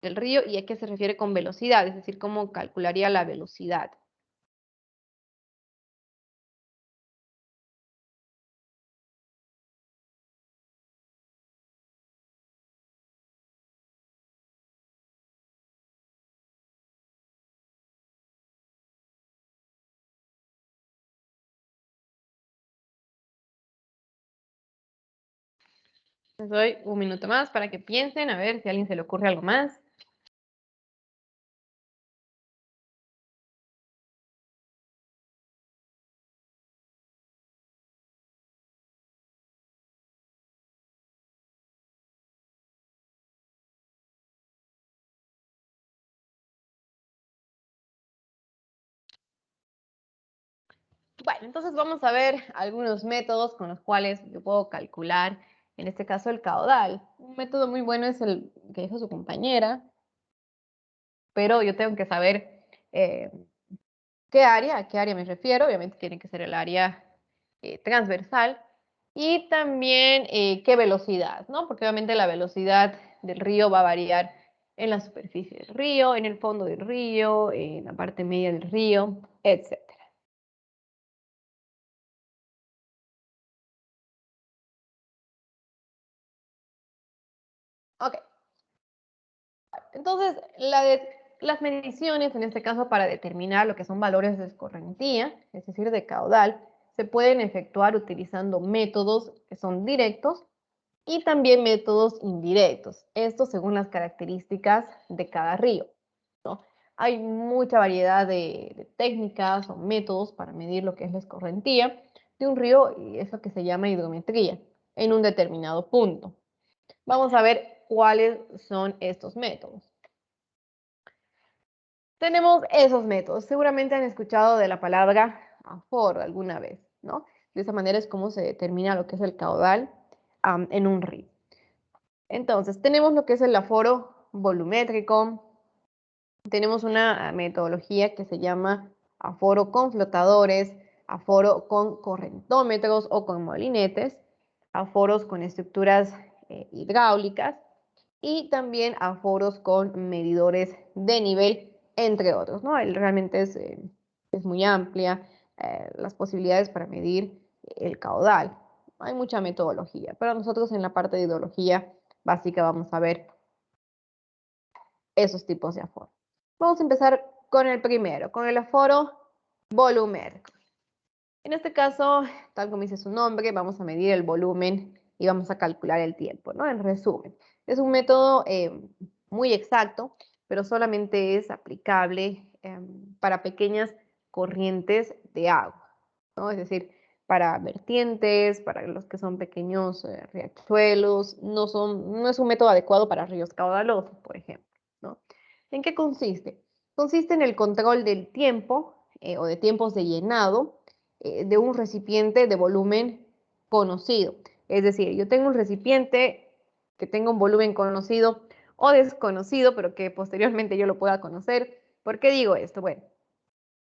del río y a qué se refiere con velocidad? Es decir, ¿cómo calcularía la velocidad? Les doy un minuto más para que piensen, a ver si a alguien se le ocurre algo más. Bueno, entonces vamos a ver algunos métodos con los cuales yo puedo calcular, en este caso, el caudal. Un método muy bueno es el que dijo su compañera, pero yo tengo que saber a qué área me refiero. Obviamente tiene que ser el área transversal. Y también qué velocidad, ¿no? Porque obviamente la velocidad del río va a variar en la superficie del río, en el fondo del río, en la parte media del río, etc. Ok. Entonces, las mediciones, en este caso para determinar lo que son valores de escorrentía, es decir, de caudal, se pueden efectuar utilizando métodos que son directos y también métodos indirectos. Esto según las características de cada río, ¿no? Hay mucha variedad de técnicas o métodos para medir lo que es la escorrentía de un río y es lo que se llama hidrometría en un determinado punto. Vamos a ver cuáles son estos métodos. Tenemos esos métodos. Seguramente han escuchado de la palabra aforo alguna vez, ¿no? De esa manera es como se determina lo que es el caudal en un río. Entonces, tenemos lo que es el aforo volumétrico. Tenemos una metodología que se llama aforo con flotadores, aforo con correntómetros o con molinetes, aforos con estructuras hidráulicas y también aforos con medidores de nivel, entre otros, ¿no? Realmente es muy amplia las posibilidades para medir el caudal. Hay mucha metodología, pero nosotros en la parte de hidrología básica vamos a ver esos tipos de aforos. Vamos a empezar con el primero, con el aforo volumétrico. En este caso, tal como dice su nombre, vamos a medir el volumen y vamos a calcular el tiempo, ¿no? En resumen, es un método muy exacto, pero solamente es aplicable para pequeñas corrientes de agua, ¿no? Es decir, para vertientes, para los que son pequeños riachuelos, no es un método adecuado para ríos caudalosos, por ejemplo, ¿no? ¿En qué consiste? Consiste en el control del tiempo o de tiempos de llenado de un recipiente de volumen conocido. Es decir, yo tengo un recipiente que tenga un volumen conocido o desconocido, pero que posteriormente yo lo pueda conocer. ¿Por qué digo esto? Bueno,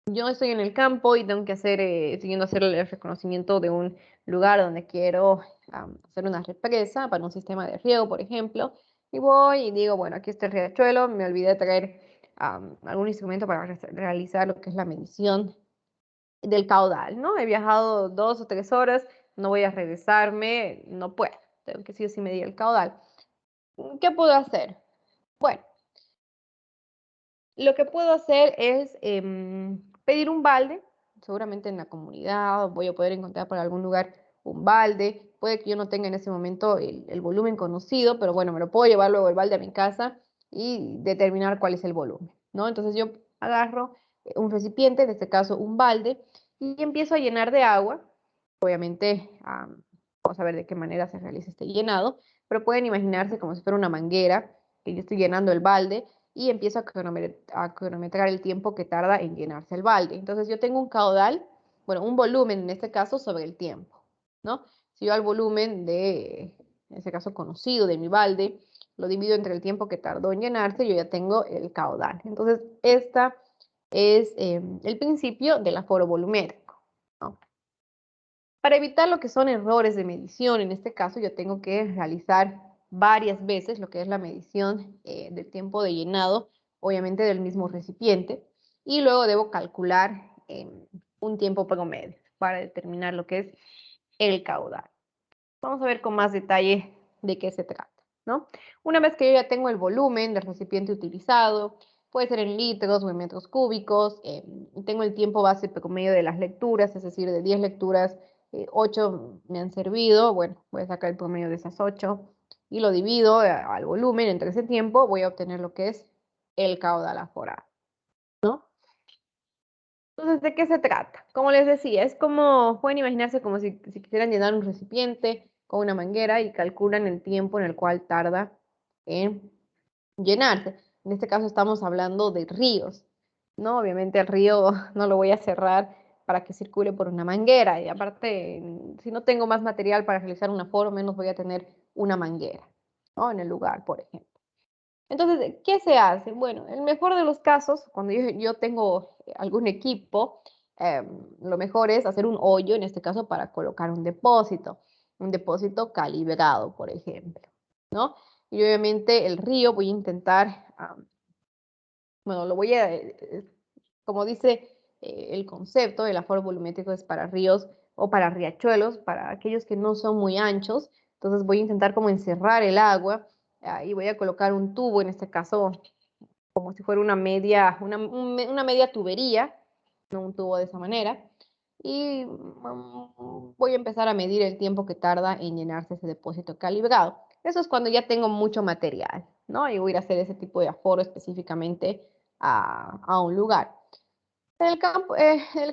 yo estoy en el campo y tengo que hacer, siguiendo hacer el reconocimiento de un lugar donde quiero hacer una represa para un sistema de riego, por ejemplo, y voy y digo, bueno, aquí está el riachuelo, me olvidé de traer algún instrumento para realizar lo que es la medición del caudal, ¿no? He viajado 2 o 3 horas, no voy a regresarme, no puedo, tengo que sí o sí medir el caudal. ¿Qué puedo hacer? Bueno, lo que puedo hacer es pedir un balde, seguramente en la comunidad voy a poder encontrar por algún lugar un balde, puede que yo no tenga en ese momento el volumen conocido, pero bueno, me lo puedo llevar luego el balde a mi casa y determinar cuál es el volumen, ¿no? Entonces yo agarro un recipiente, en este caso un balde, y empiezo a llenar de agua. Obviamente, vamos a ver de qué manera se realiza este llenado, pero pueden imaginarse como si fuera una manguera, que yo estoy llenando el balde y empiezo a cronometrar el tiempo que tarda en llenarse el balde. Entonces yo tengo un caudal, bueno, un volumen en este caso sobre el tiempo, ¿no? Si yo al volumen en este caso conocido de mi balde, lo divido entre el tiempo que tardó en llenarse, yo ya tengo el caudal. Entonces, esta es el principio del aforo volumétrico, ¿no? Para evitar lo que son errores de medición, en este caso yo tengo que realizar varias veces lo que es la medición del tiempo de llenado, obviamente del mismo recipiente, y luego debo calcular un tiempo promedio para determinar lo que es el caudal. Vamos a ver con más detalle de qué se trata, ¿no? Una vez que yo ya tengo el volumen del recipiente utilizado, puede ser en litros o en metros cúbicos, tengo el tiempo base promedio de las lecturas, es decir, de 10 lecturas, 8 me han servido, bueno, voy a sacar el promedio de esas 8 y lo divido al volumen entre ese tiempo, voy a obtener lo que es el caudal aforado, ¿no? Entonces, ¿de qué se trata? Como les decía, es como, pueden imaginarse como si quisieran llenar un recipiente con una manguera y calculan el tiempo en el cual tarda en llenarse. En este caso estamos hablando de ríos, ¿no? Obviamente el río no lo voy a cerrar para que circule por una manguera y aparte, si no tengo más material para realizar un aforo, menos voy a tener una manguera, ¿no? En el lugar, por ejemplo. Entonces, ¿qué se hace? Bueno, en el mejor de los casos, cuando yo tengo algún equipo, lo mejor es hacer un hoyo, en este caso, para colocar un depósito calibrado, por ejemplo, ¿no? Y obviamente el río voy a intentar, bueno, lo voy a, como dice el concepto, el aforo volumétrico es para ríos o para riachuelos, para aquellos que no son muy anchos, entonces voy a intentar como encerrar el agua y voy a colocar un tubo, en este caso, como si fuera una media tubería, no un tubo de esa manera. Y voy a empezar a medir el tiempo que tarda en llenarse ese depósito calibrado. Eso es cuando ya tengo mucho material, ¿no? Y voy a ir a hacer ese tipo de aforo específicamente a un lugar. En el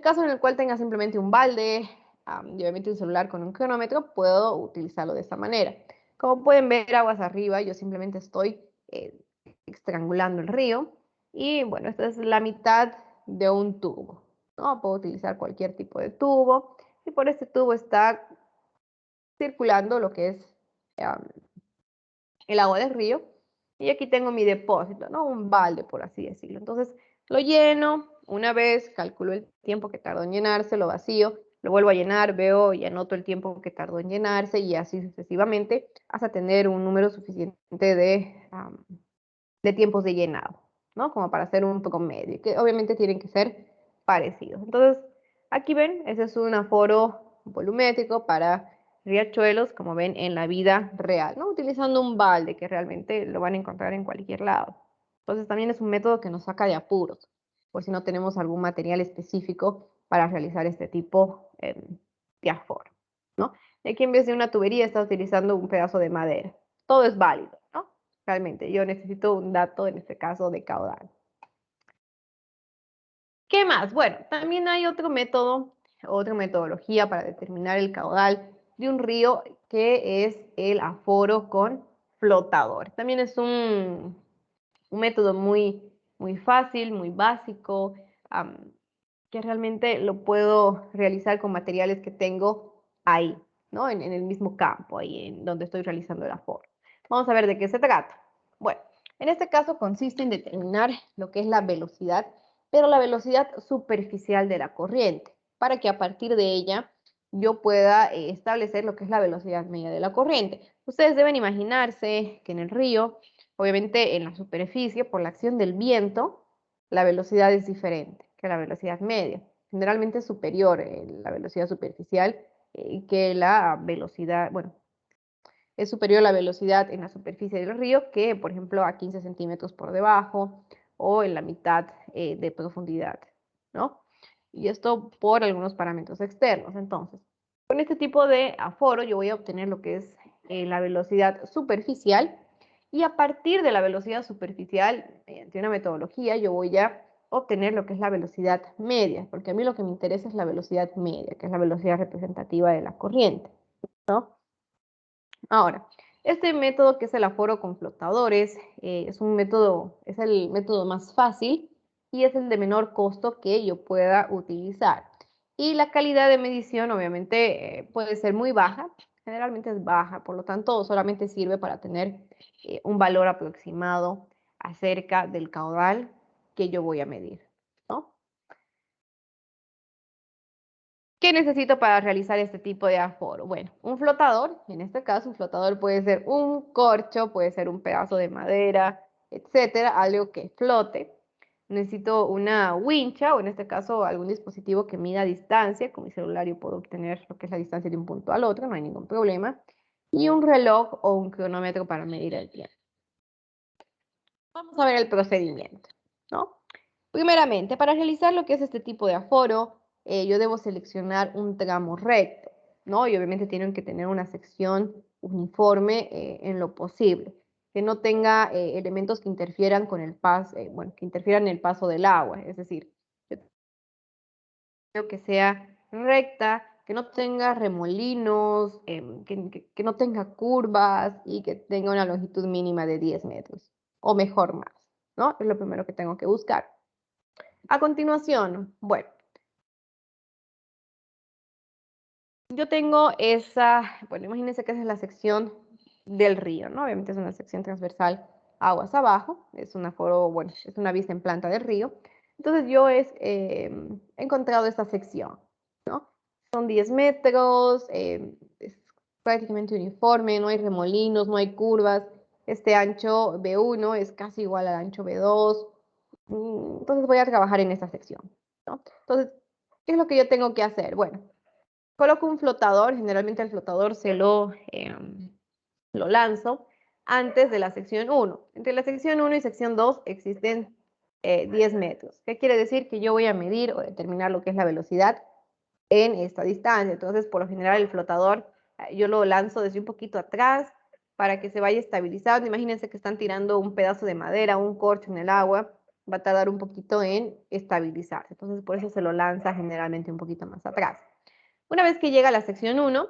caso en el cual tenga simplemente un balde y obviamente un celular con un cronómetro, puedo utilizarlo de esta manera. Como pueden ver, aguas arriba, yo simplemente estoy estrangulando el río. Y bueno, esta es la mitad de un tubo, ¿no? Puedo utilizar cualquier tipo de tubo. Y por este tubo está circulando lo que es el agua del río. Y aquí tengo mi depósito, ¿no? Un balde, por así decirlo. Entonces, lo lleno una vez, calculo el tiempo que tardó en llenarse, lo vacío, lo vuelvo a llenar, veo y anoto el tiempo que tardó en llenarse y así sucesivamente hasta tener un número suficiente de tiempos de llenado, ¿no? Como para hacer un promedio, que obviamente tienen que ser parecidos. Entonces, aquí ven, ese es un aforo volumétrico para riachuelos, como ven en la vida real, ¿no? Utilizando un balde que realmente lo van a encontrar en cualquier lado. Entonces, también es un método que nos saca de apuros, por si no tenemos algún material específico para realizar este tipo de aforo, ¿no? Y aquí en vez de una tubería está utilizando un pedazo de madera. Todo es válido, ¿no? Realmente, yo necesito un dato, en este caso, de caudal. ¿Qué más? Bueno, también hay otro método, otra metodología para determinar el caudal de un río, que es el aforo con flotador. También es un método muy fácil, muy básico, que realmente lo puedo realizar con materiales que tengo ahí, ¿no? En el mismo campo, ahí en donde estoy realizando el aforo. Vamos a ver de qué se trata. Bueno, en este caso consiste en determinar lo que es la velocidad, pero la velocidad superficial de la corriente, para que a partir de ella yo pueda establecer lo que es la velocidad media de la corriente. Ustedes deben imaginarse que en el río, obviamente en la superficie, por la acción del viento, la velocidad es diferente que la velocidad media. Generalmente es superior la velocidad superficial que la velocidad, bueno, es superior a la velocidad en la superficie del río que, por ejemplo, a 15 centímetros por debajo o en la mitad de profundidad, ¿no? Y esto por algunos parámetros externos. Entonces, con este tipo de aforo yo voy a obtener lo que es la velocidad superficial, y a partir de la velocidad superficial, mediante una metodología, yo voy a obtener lo que es la velocidad media, porque a mí lo que me interesa es la velocidad media, que es la velocidad representativa de la corriente, ¿no? Ahora, este método, que es el aforo con flotadores, es el método más fácil y es el de menor costo que yo pueda utilizar. Y la calidad de medición obviamente puede ser muy baja, generalmente es baja, por lo tanto solamente sirve para tener un valor aproximado acerca del caudal que yo voy a medir, ¿no? ¿Qué necesito para realizar este tipo de aforo? Bueno, un flotador, en este caso un flotador puede ser un corcho, puede ser un pedazo de madera, etcétera, algo que flote. Necesito una wincha, o en este caso algún dispositivo que mida distancia. Con mi celular yo puedo obtener lo que es la distancia de un punto al otro, no hay ningún problema. Y un reloj o un cronómetro para medir el tiempo. Vamos a ver el procedimiento, ¿no? Primeramente, para realizar lo que es este tipo de aforo, yo debo seleccionar un tramo recto, ¿no? Y obviamente tienen que tener una sección uniforme en lo posible, que no tenga elementos que interfieran con el paso, que interfieran en el paso del agua, es decir, yo que sea recta, que no tenga remolinos, que no tenga curvas y que tenga una longitud mínima de 10 metros, o mejor más, ¿no? Es lo primero que tengo que buscar. A continuación, bueno, yo tengo bueno, imagínense que esa es la sección del río, ¿no? Obviamente es una sección transversal aguas abajo, es un aforo, bueno, es una vista en planta del río. Entonces yo he encontrado esta sección, ¿no? Son 10 metros, es prácticamente uniforme, no hay remolinos, no hay curvas. Este ancho B1 es casi igual al ancho B2. Entonces voy a trabajar en esta sección, ¿no? Entonces, ¿qué es lo que yo tengo que hacer? Bueno, coloco un flotador, generalmente el flotador lo lanzo antes de la sección 1. Entre la sección 1 y sección 2 existen 10 metros. ¿Qué quiere decir? Que yo voy a medir o determinar lo que es la velocidad en esta distancia. Entonces, por lo general, el flotador yo lo lanzo desde un poquito atrás para que se vaya estabilizando. Imagínense que están tirando un pedazo de madera, un corcho en el agua, va a tardar un poquito en estabilizarse. Entonces, por eso se lo lanza generalmente un poquito más atrás. Una vez que llega a la sección 1,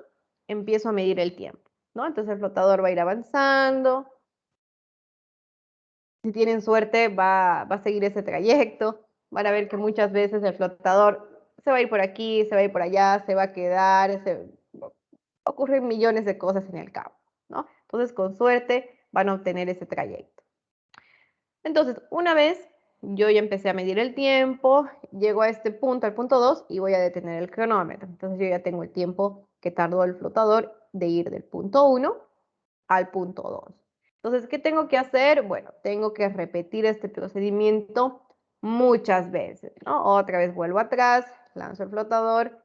empiezo a medir el tiempo, ¿no? Entonces, el flotador va a ir avanzando. Si tienen suerte, va a seguir ese trayecto. Van a ver que muchas veces el flotador se va a ir por aquí, se va a ir por allá, se va a quedar, ocurren millones de cosas en el campo, ¿no? Entonces, con suerte, van a obtener ese trayecto. Entonces, una vez yo ya empecé a medir el tiempo, llego a este punto, al punto 2, y voy a detener el cronómetro. Entonces, yo ya tengo el tiempo que tardó el flotador de ir del punto 1 al punto 2. Entonces, ¿qué tengo que hacer? Bueno, tengo que repetir este procedimiento muchas veces, ¿no? Otra vez vuelvo atrás, lanzo el flotador,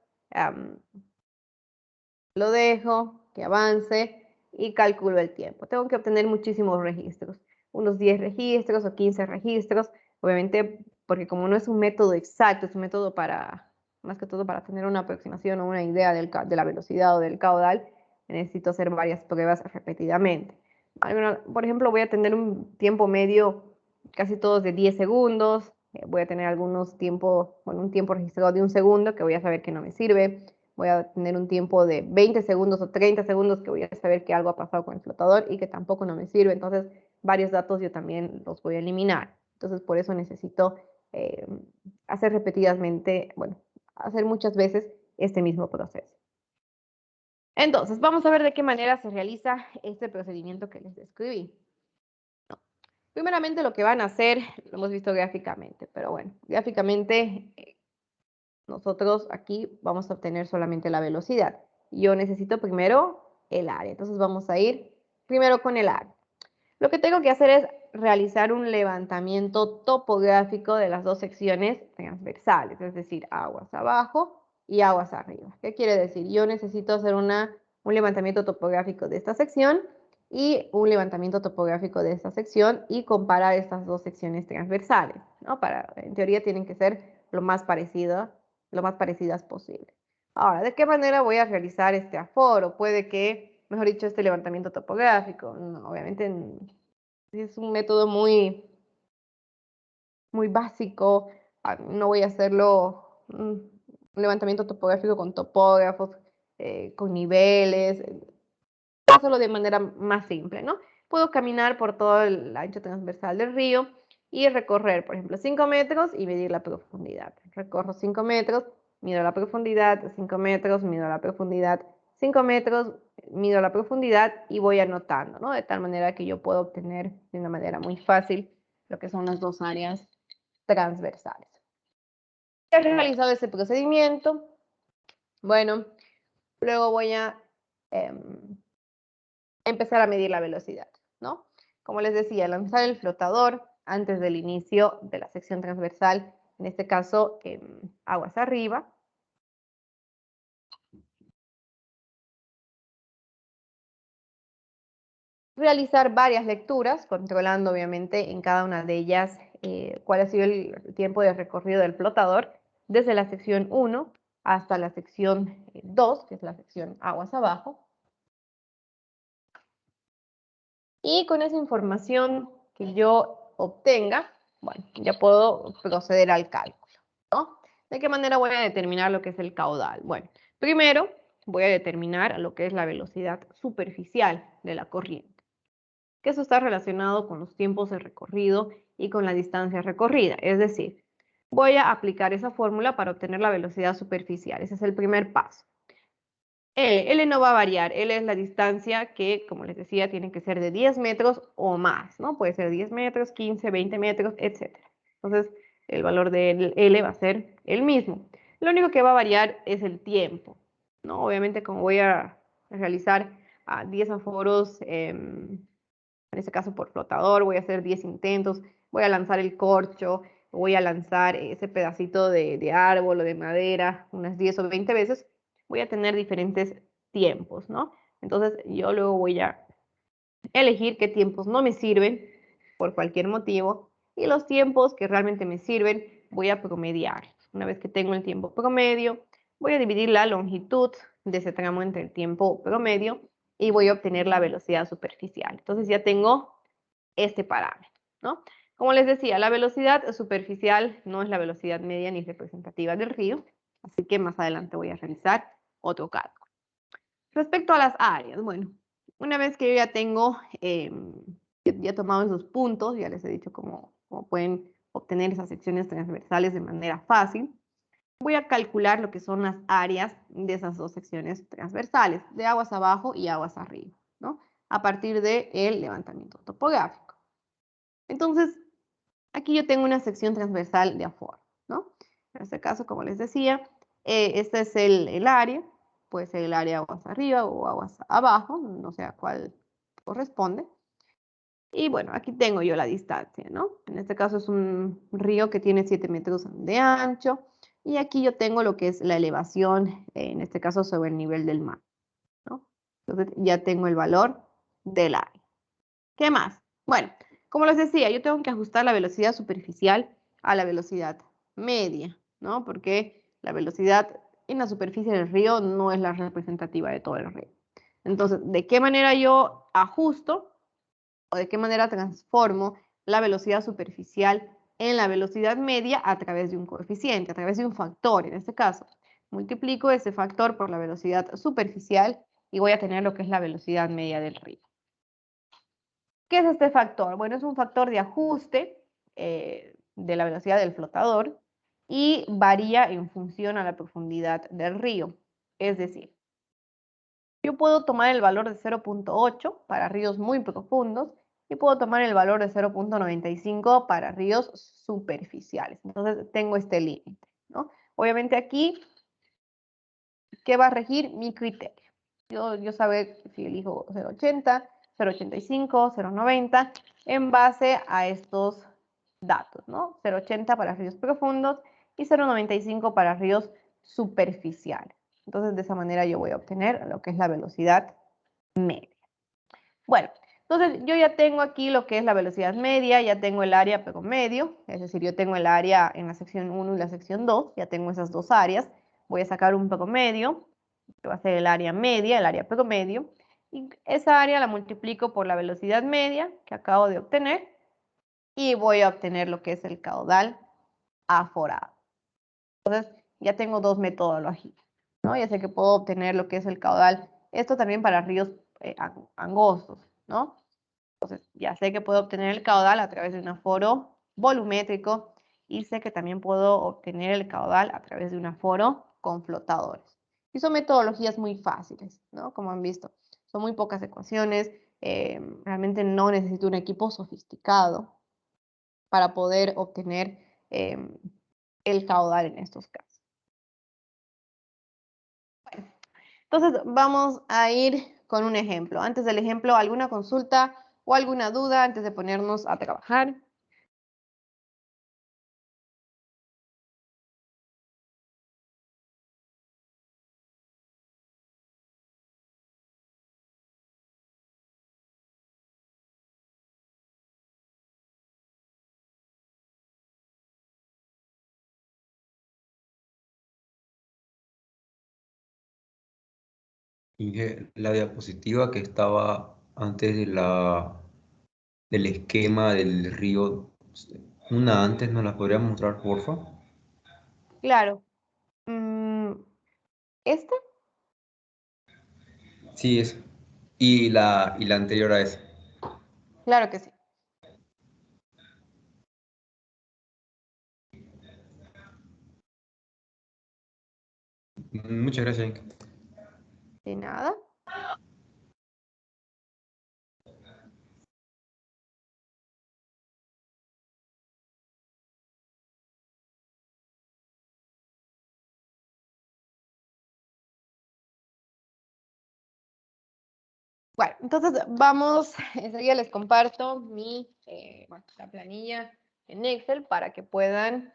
lo dejo que avance y calculo el tiempo. Tengo que obtener muchísimos registros, unos 10 registros o 15 registros, obviamente porque como no es un método exacto, es un método para, más que todo para tener una aproximación o una idea de la velocidad o del caudal, necesito hacer varias pruebas repetidamente. Por ejemplo, voy a tener un tiempo medio casi todos de 10 segundos, voy a tener algunos tiempos, bueno, un tiempo registrado de 1 segundo que voy a saber que no me sirve, voy a tener un tiempo de 20 segundos o 30 segundos que voy a saber que algo ha pasado con el flotador y que tampoco no me sirve, entonces varios datos yo también los voy a eliminar, entonces por eso necesito hacer repetidamente, bueno, hacer muchas veces este mismo proceso. Entonces, vamos a ver de qué manera se realiza este procedimiento que les describí. Primeramente lo que van a hacer, lo hemos visto gráficamente, pero bueno, gráficamente nosotros aquí vamos a obtener solamente la velocidad. Yo necesito primero el área, entonces vamos a ir primero con el área. Lo que tengo que hacer es realizar un levantamiento topográfico de las dos secciones transversales, es decir, aguas abajo y aguas arriba. ¿Qué quiere decir? Yo necesito hacer un levantamiento topográfico de esta sección y un levantamiento topográfico de esta sección y comparar estas dos secciones transversales, ¿no? En teoría tienen que ser lo más parecidas posible. Ahora, ¿de qué manera voy a realizar este aforo? Puede que, mejor dicho, este levantamiento topográfico, no, obviamente es un método muy básico, no voy a hacerlo un levantamiento topográfico con topógrafos, con niveles, hacerlo de manera más simple, ¿no? Puedo caminar por todo el ancho transversal del río y recorrer, por ejemplo, 5 metros y medir la profundidad. Recorro 5 metros, mido la profundidad, 5 metros, mido la profundidad, 5 metros, mido la profundidad y voy anotando, ¿no? De tal manera que yo puedo obtener de una manera muy fácil lo que son las dos áreas transversales. He realizado ese procedimiento. Bueno, luego voy a empezar a medir la velocidad, ¿no? Como les decía, lanzar el flotador antes del inicio de la sección transversal, en este caso, aguas arriba. Realizar varias lecturas, controlando obviamente en cada una de ellas cuál ha sido el tiempo de recorrido del flotador, desde la sección 1 hasta la sección 2, que es la sección aguas abajo. Y con esa información que yo obtenga, bueno, ya puedo proceder al cálculo, ¿no? ¿De qué manera voy a determinar lo que es el caudal? Bueno, primero voy a determinar lo que es la velocidad superficial de la corriente, que eso está relacionado con los tiempos de recorrido y con la distancia recorrida. Es decir, voy a aplicar esa fórmula para obtener la velocidad superficial. Ese es el primer paso. L no va a variar, L es la distancia que, como les decía, tiene que ser de 10 metros o más, ¿no? Puede ser 10 metros, 15, 20 metros, etc. Entonces, el valor de L va a ser el mismo. Lo único que va a variar es el tiempo, ¿no? Obviamente, como voy a realizar 10 aforos, en este caso por flotador, voy a hacer 10 intentos, voy a lanzar el corcho, voy a lanzar ese pedacito de árbol o de madera unas 10 o 20 veces, voy a tener diferentes tiempos, ¿no? Entonces yo luego voy a elegir qué tiempos no me sirven por cualquier motivo y los tiempos que realmente me sirven voy a promediar. Una vez que tengo el tiempo promedio, voy a dividir la longitud de ese tramo entre el tiempo promedio y voy a obtener la velocidad superficial. Entonces ya tengo este parámetro, ¿no? Como les decía, la velocidad superficial no es la velocidad media ni representativa del río, así que más adelante voy a realizar otro cálculo. Respecto a las áreas, bueno, una vez que yo ya tengo, ya he tomado esos puntos, ya les he dicho cómo pueden obtener esas secciones transversales de manera fácil, voy a calcular lo que son las áreas de esas dos secciones transversales, de aguas abajo y aguas arriba, ¿no? A partir del levantamiento topográfico. Entonces, aquí yo tengo una sección transversal de aforo, ¿no? En este caso, como les decía, este es el área, puede ser el área aguas arriba o aguas abajo, no sé a cuál corresponde. Y bueno, aquí tengo yo la distancia, ¿no? En este caso es un río que tiene 7 metros de ancho. Y aquí yo tengo lo que es la elevación, en este caso sobre el nivel del mar, ¿no? Entonces ya tengo el valor del área. ¿Qué más? Bueno, como les decía, yo tengo que ajustar la velocidad superficial a la velocidad media, ¿no? Porque la velocidad en la superficie del río no es la representativa de todo el río. Entonces, ¿de qué manera yo ajusto o de qué manera transformo la velocidad superficial en la velocidad media a través de un coeficiente, a través de un factor? En este caso, multiplico ese factor por la velocidad superficial y voy a tener lo que es la velocidad media del río. ¿Qué es este factor? Bueno, es un factor de ajuste de la velocidad del flotador y varía en función a la profundidad del río. Es decir, yo puedo tomar el valor de 0.8 para ríos muy profundos y puedo tomar el valor de 0.95 para ríos superficiales. Entonces tengo este límite, ¿no? Obviamente aquí, ¿qué va a regir? Mi criterio. Yo saber si elijo 0.80, 0.85, 0.90 en base a estos datos, ¿no? 0.80 para ríos profundos y 0.95 para ríos superficiales. Entonces, de esa manera yo voy a obtener lo que es la velocidad media. Bueno, entonces yo ya tengo aquí lo que es la velocidad media, ya tengo el área promedio, es decir, yo tengo el área en la sección 1 y la sección 2, ya tengo esas dos áreas. Voy a sacar un promedio, que va a ser el área media, el área promedio, y esa área la multiplico por la velocidad media que acabo de obtener y voy a obtener lo que es el caudal aforado. Entonces, ya tengo dos metodologías, ¿no? Ya sé que puedo obtener lo que es el caudal, esto también para ríos angostos, ¿no? Entonces, ya sé que puedo obtener el caudal a través de un aforo volumétrico y sé que también puedo obtener el caudal a través de un aforo con flotadores. Y son metodologías muy fáciles, ¿no? Como han visto, son muy pocas ecuaciones, realmente no necesito un equipo sofisticado para poder obtener el caudal en estos casos. Bueno, entonces vamos a ir con un ejemplo. Antes del ejemplo, ¿alguna consulta o alguna duda antes de ponernos a trabajar? Y la diapositiva que estaba antes de del esquema del río, una antes, ¿nos la podría mostrar, porfa? Claro. ¿Esta? Sí, es. Y la anterior a esa. Claro que sí. Muchas gracias, Inka. De nada. Bueno, entonces vamos, enseguida les comparto la planilla en Excel para que puedan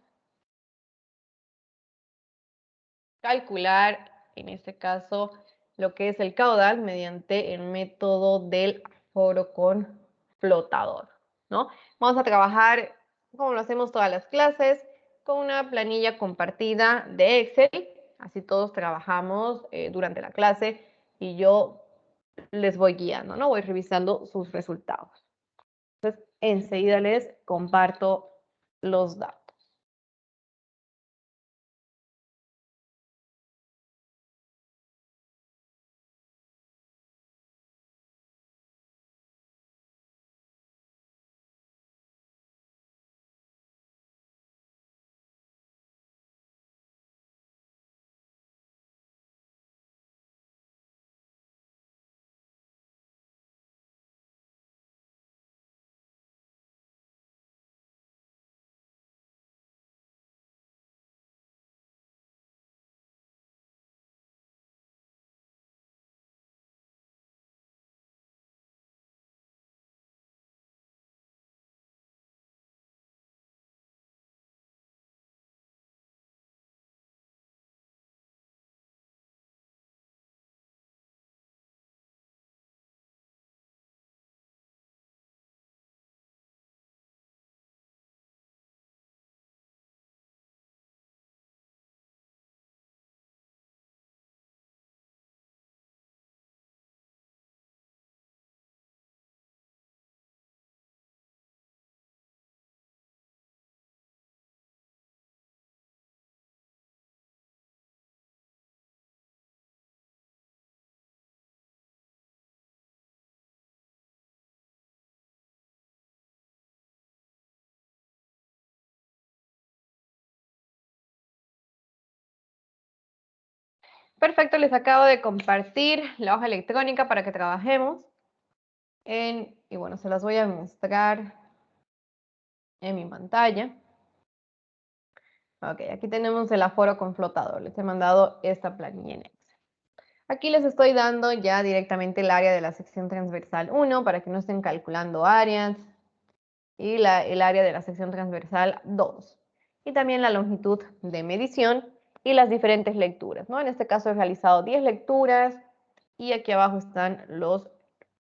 calcular, en este caso, lo que es el caudal mediante el método del foro con flotador, ¿no? Vamos a trabajar, como lo hacemos todas las clases, con una planilla compartida de Excel. Así todos trabajamos durante la clase y yo les voy guiando, ¿no? Voy revisando sus resultados. Entonces, enseguida les comparto los datos. Perfecto, les acabo de compartir la hoja electrónica para que trabajemos. Y bueno, se las voy a mostrar en mi pantalla. Ok, aquí tenemos el aforo con flotador. Les he mandado esta planilla en Excel. Aquí les estoy dando ya directamente el área de la sección transversal 1 para que no estén calculando áreas. Y el área de la sección transversal 2. Y también la longitud de medición y las diferentes lecturas, ¿no? En este caso he realizado 10 lecturas y aquí abajo están los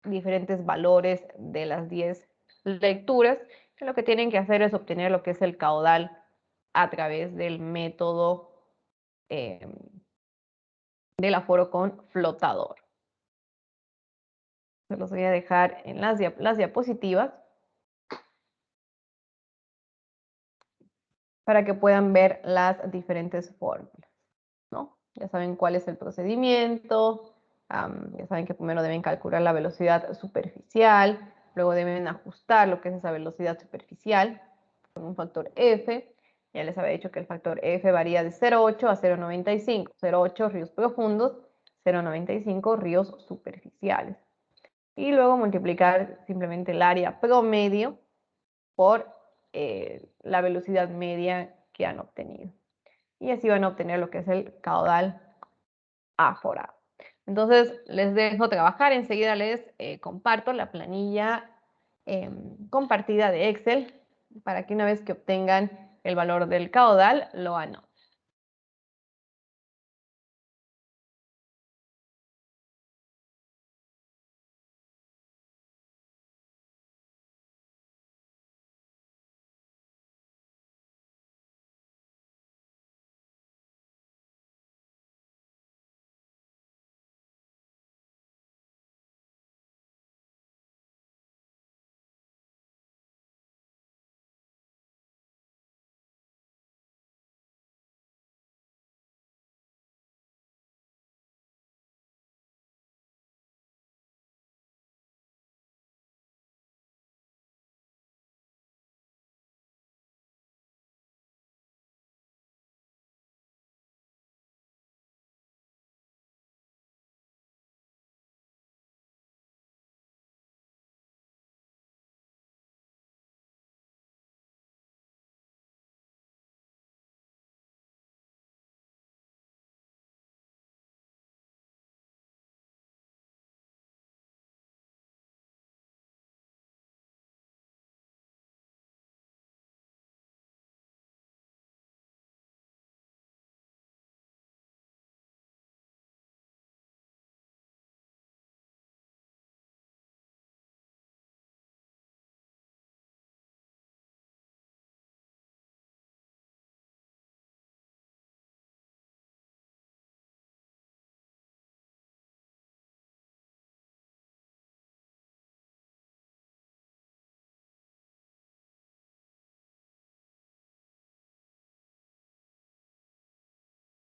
diferentes valores de las 10 lecturas. Que lo que tienen que hacer es obtener lo que es el caudal a través del método del aforo con flotador. Se los voy a dejar en las diapositivas para que puedan ver las diferentes fórmulas, ¿no? Ya saben cuál es el procedimiento, ya saben que primero deben calcular la velocidad superficial, luego deben ajustar lo que es esa velocidad superficial con un factor F. Ya les había dicho que el factor F varía de 0,8 a 0,95. 0,8 ríos profundos, 0,95 ríos superficiales. Y luego multiplicar simplemente el área promedio por la velocidad media que han obtenido. Y así van a obtener lo que es el caudal aforado. Entonces, les dejo trabajar. Enseguida les comparto la planilla compartida de Excel para que una vez que obtengan el valor del caudal, lo anoten.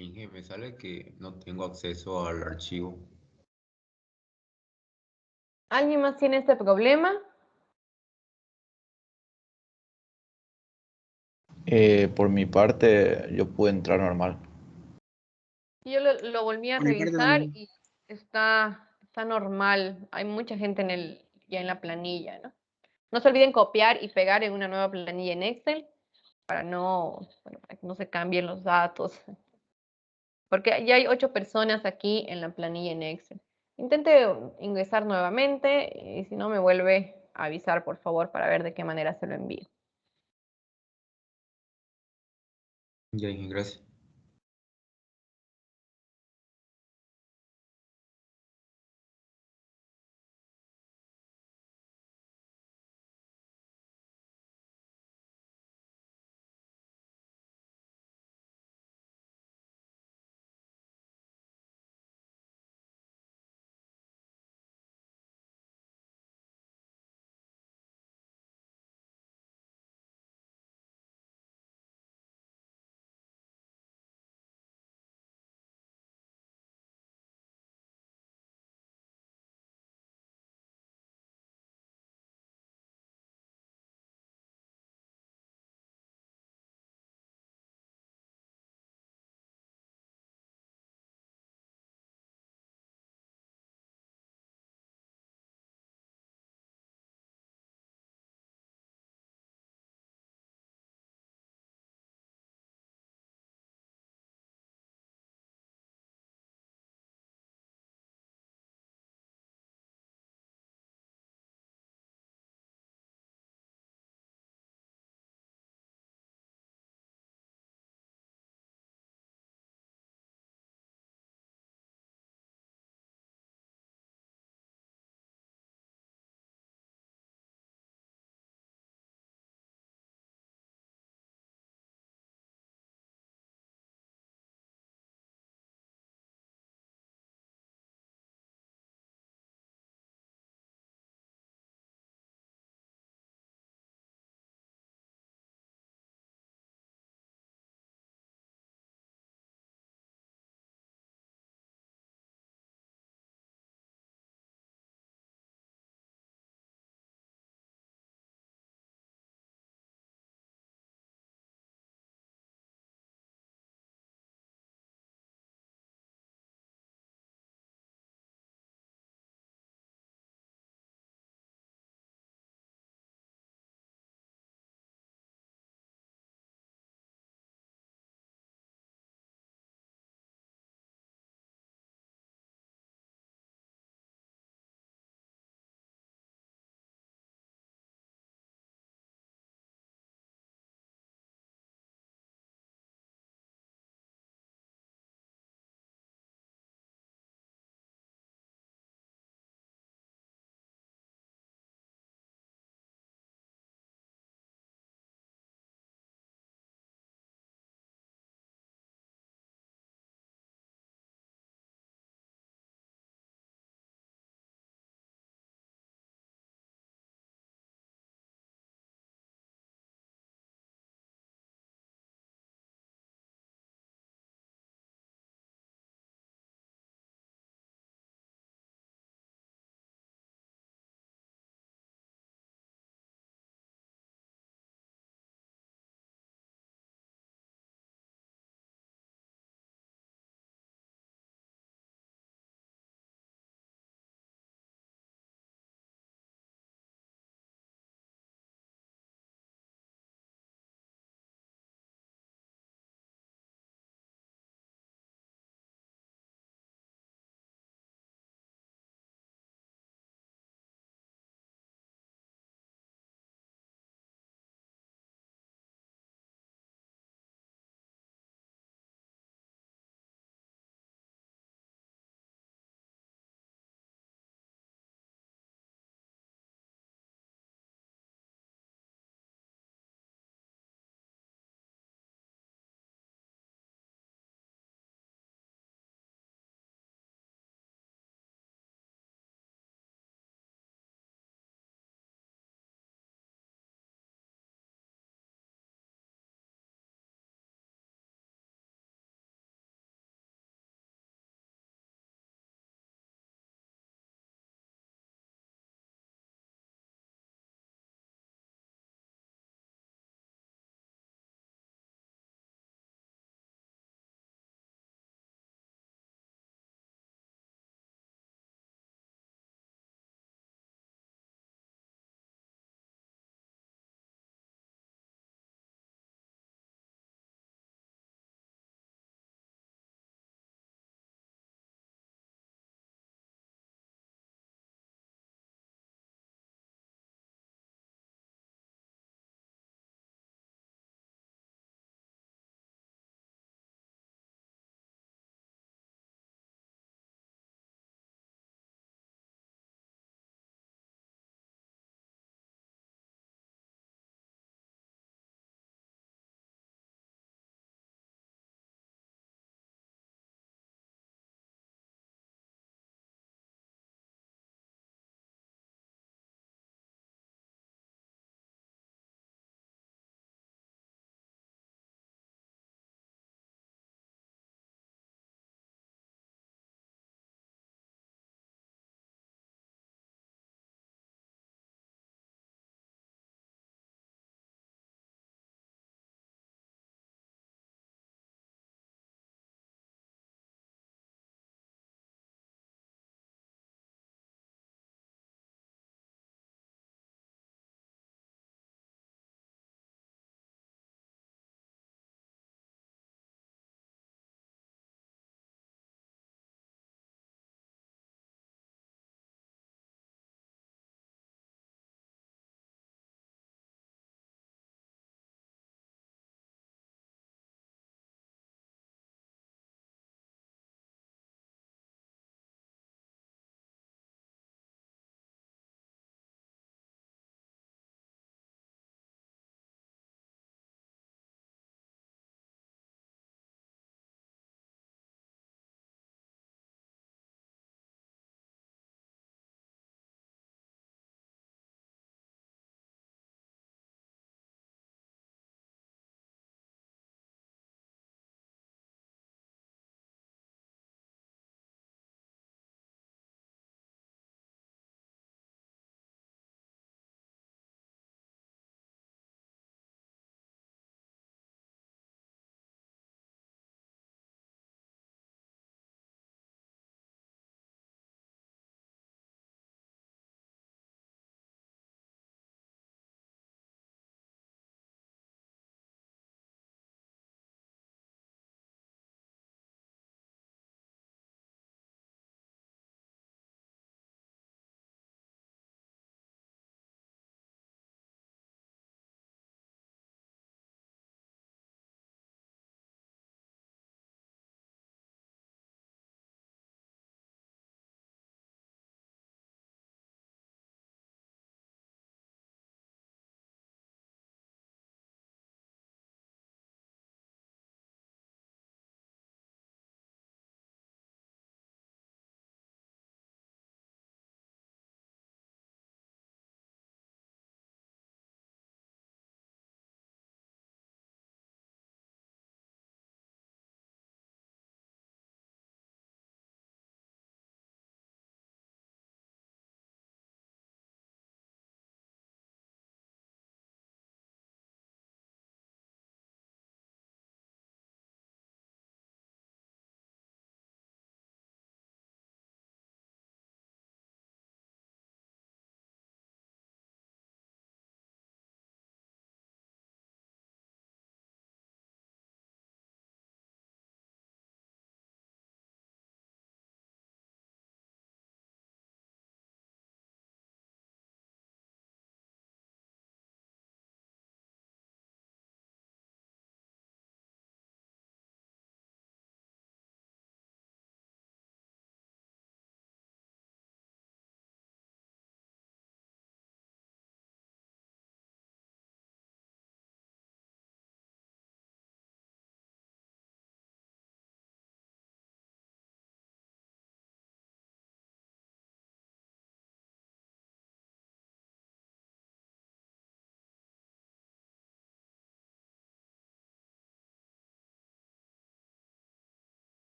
Inge, me sale que no tengo acceso al archivo. ¿Alguien más tiene este problema? Por mi parte, yo pude entrar normal. Yo lo volví a Por mi parte revisar también. y está normal. Hay mucha gente ya en la planilla, ¿no? No se olviden copiar y pegar en una nueva planilla en Excel para que no se cambien los datos. Porque ya hay 8 personas aquí en la planilla en Excel. Intente ingresar nuevamente y si no me vuelve a avisar, por favor, para ver de qué manera se lo envío. Ya, Inge, gracias.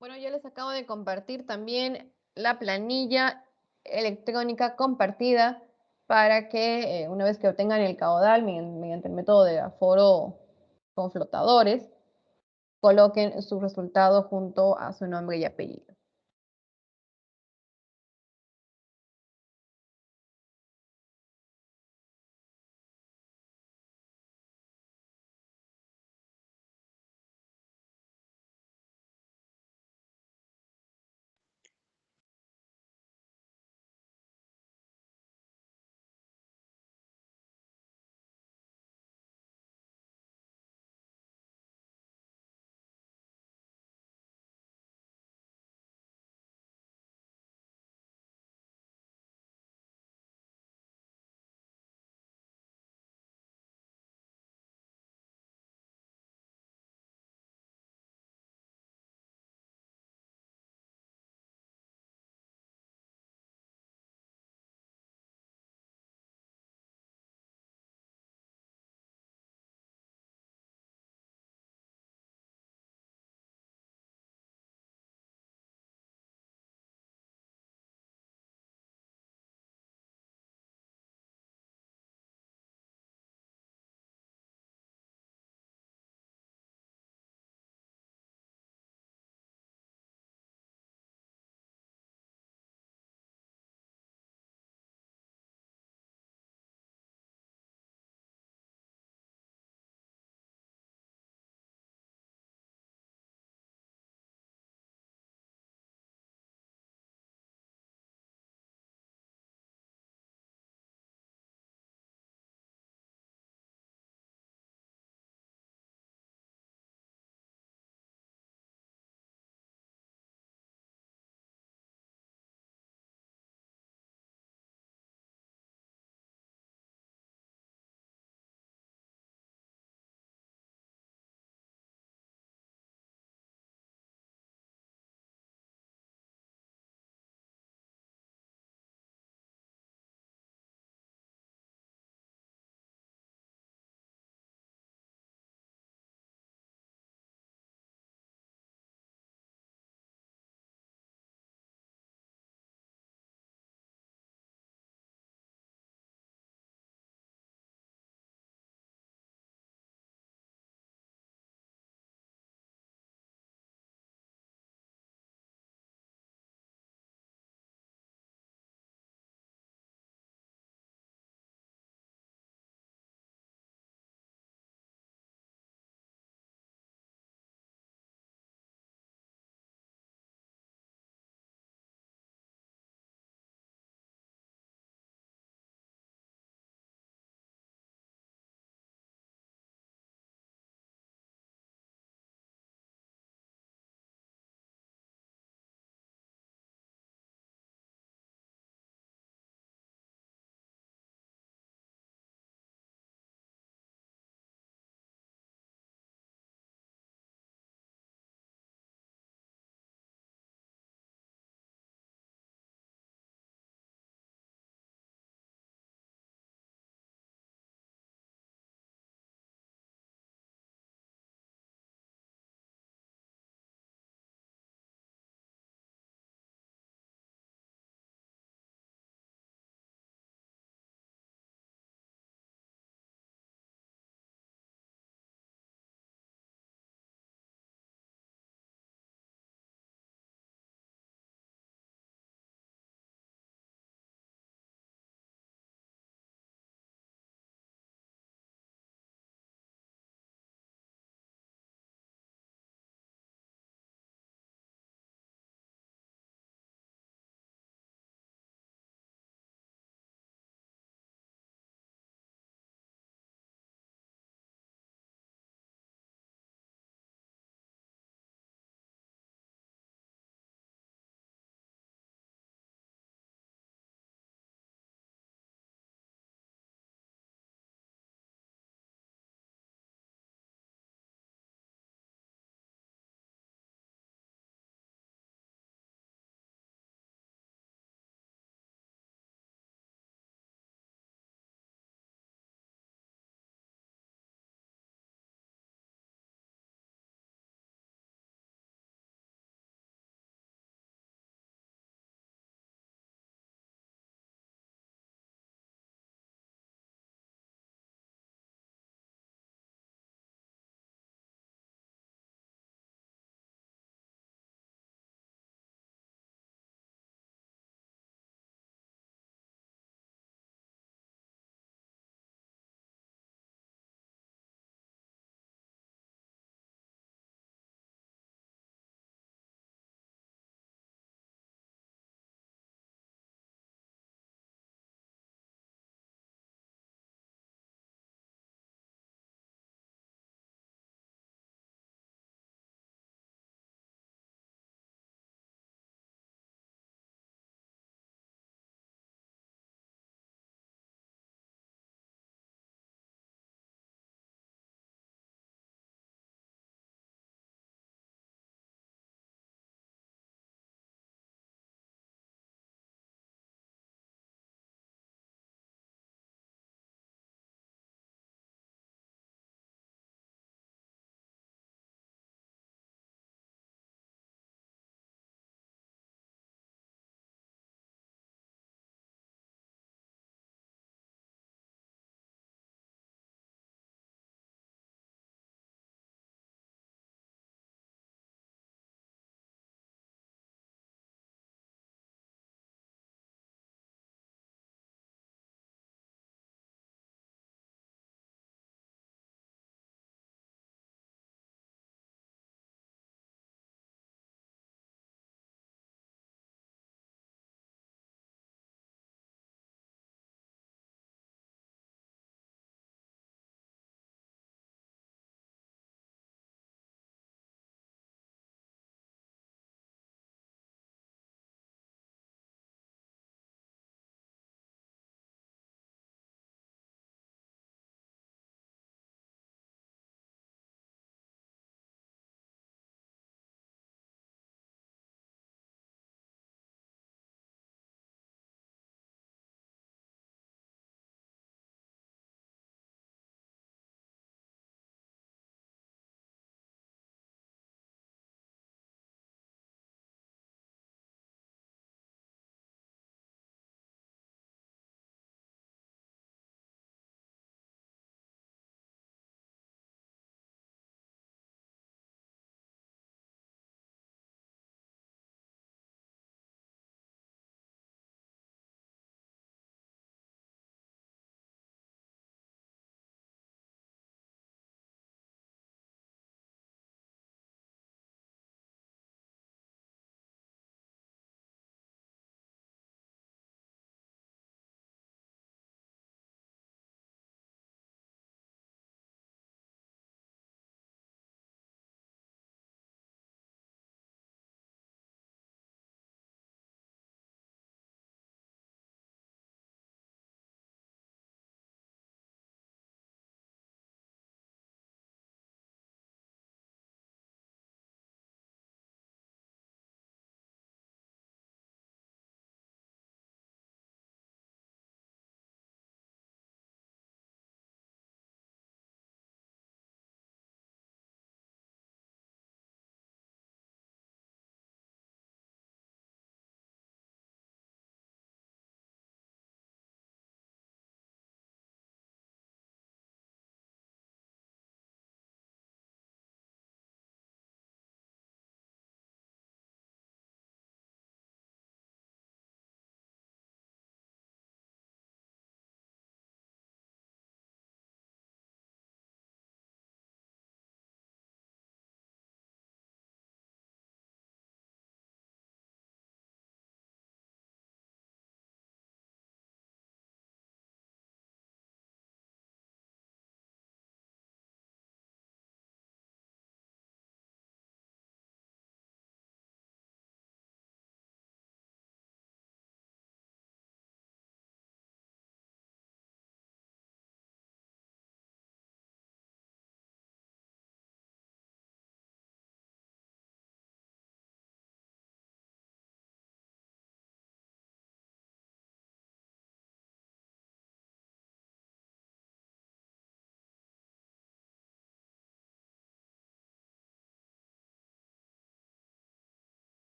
Bueno, ya les acabo de compartir también la planilla electrónica compartida para que una vez que obtengan el caudal mediante el método de aforo con flotadores, coloquen su resultado junto a su nombre y apellido.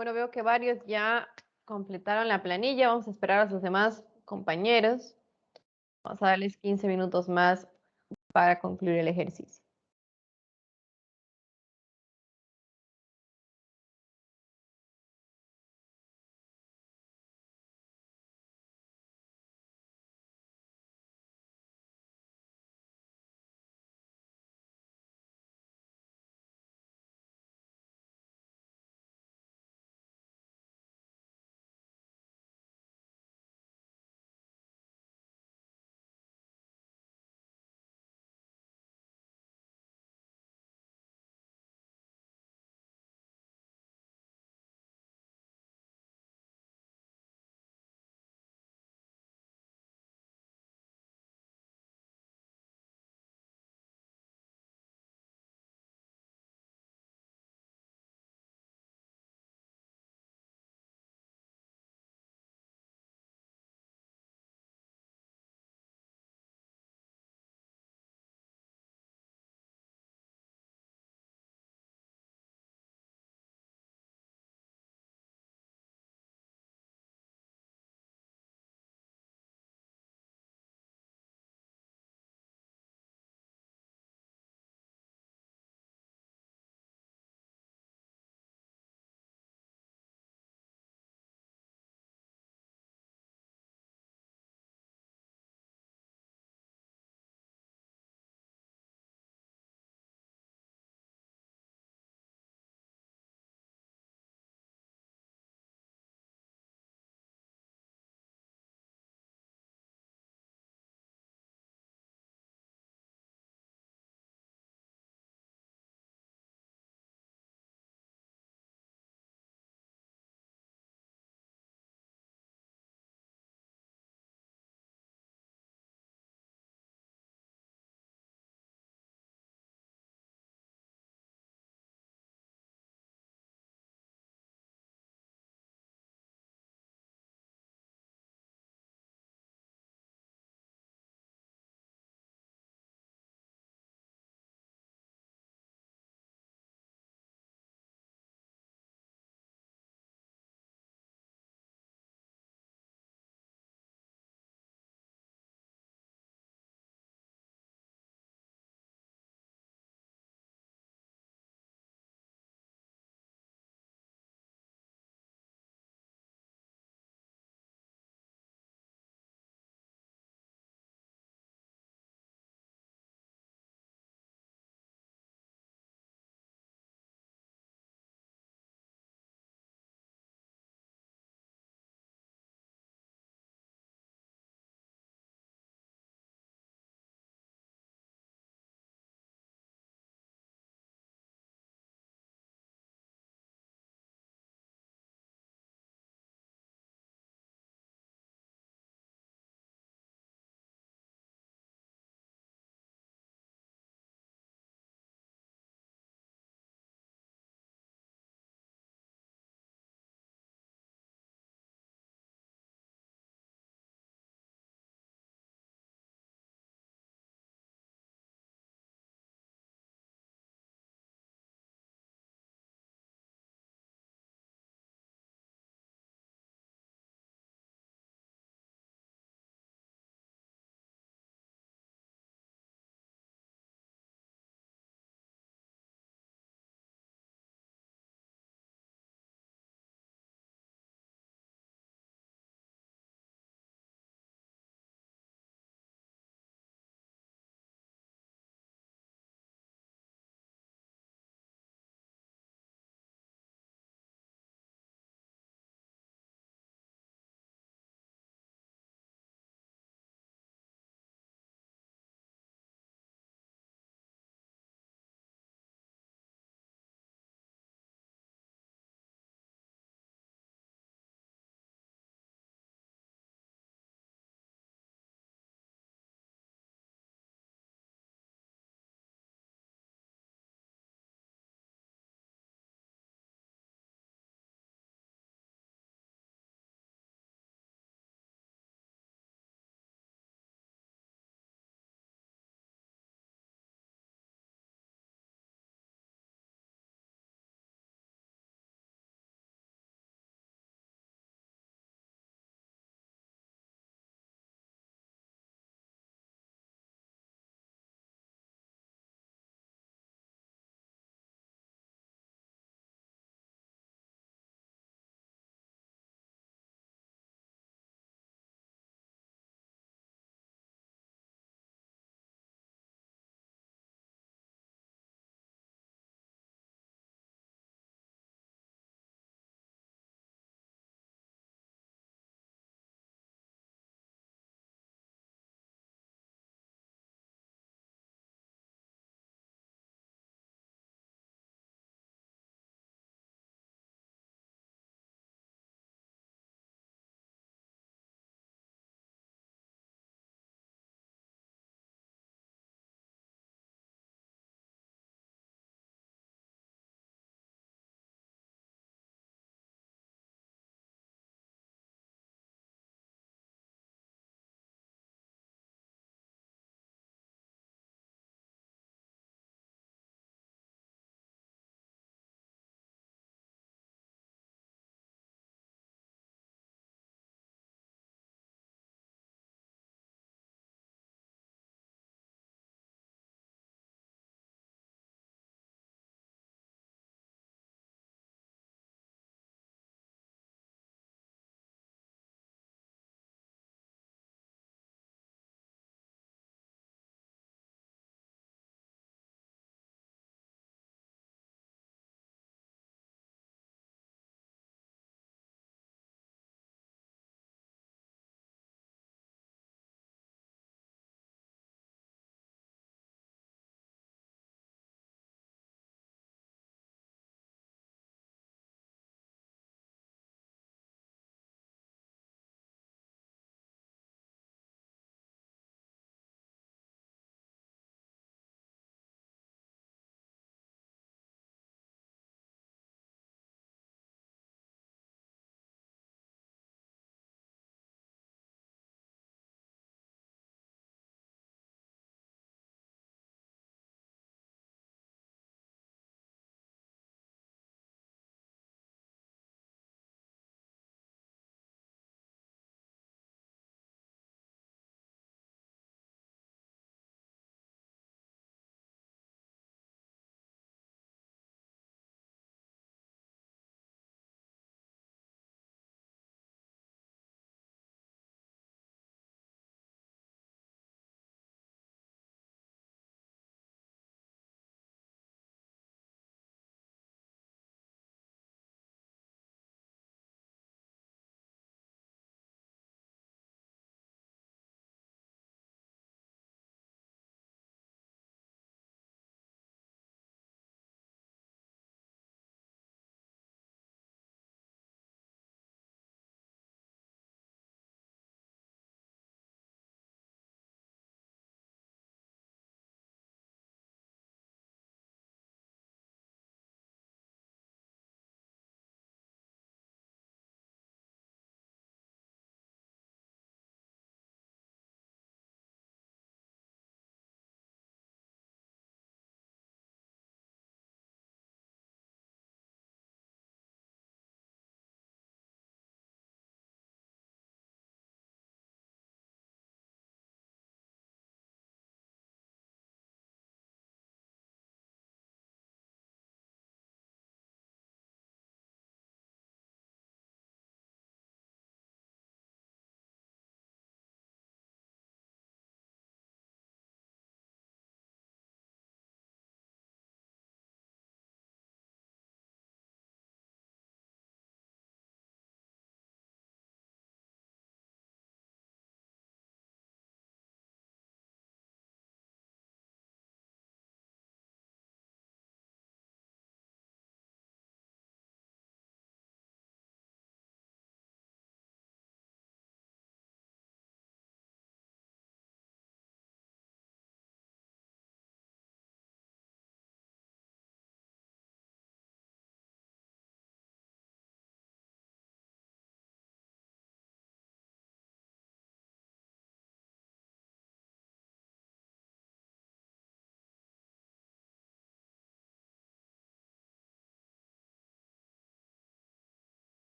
Bueno, veo que varios ya completaron la planilla. Vamos a esperar a sus demás compañeros. Vamos a darles 15 minutos más para concluir el ejercicio.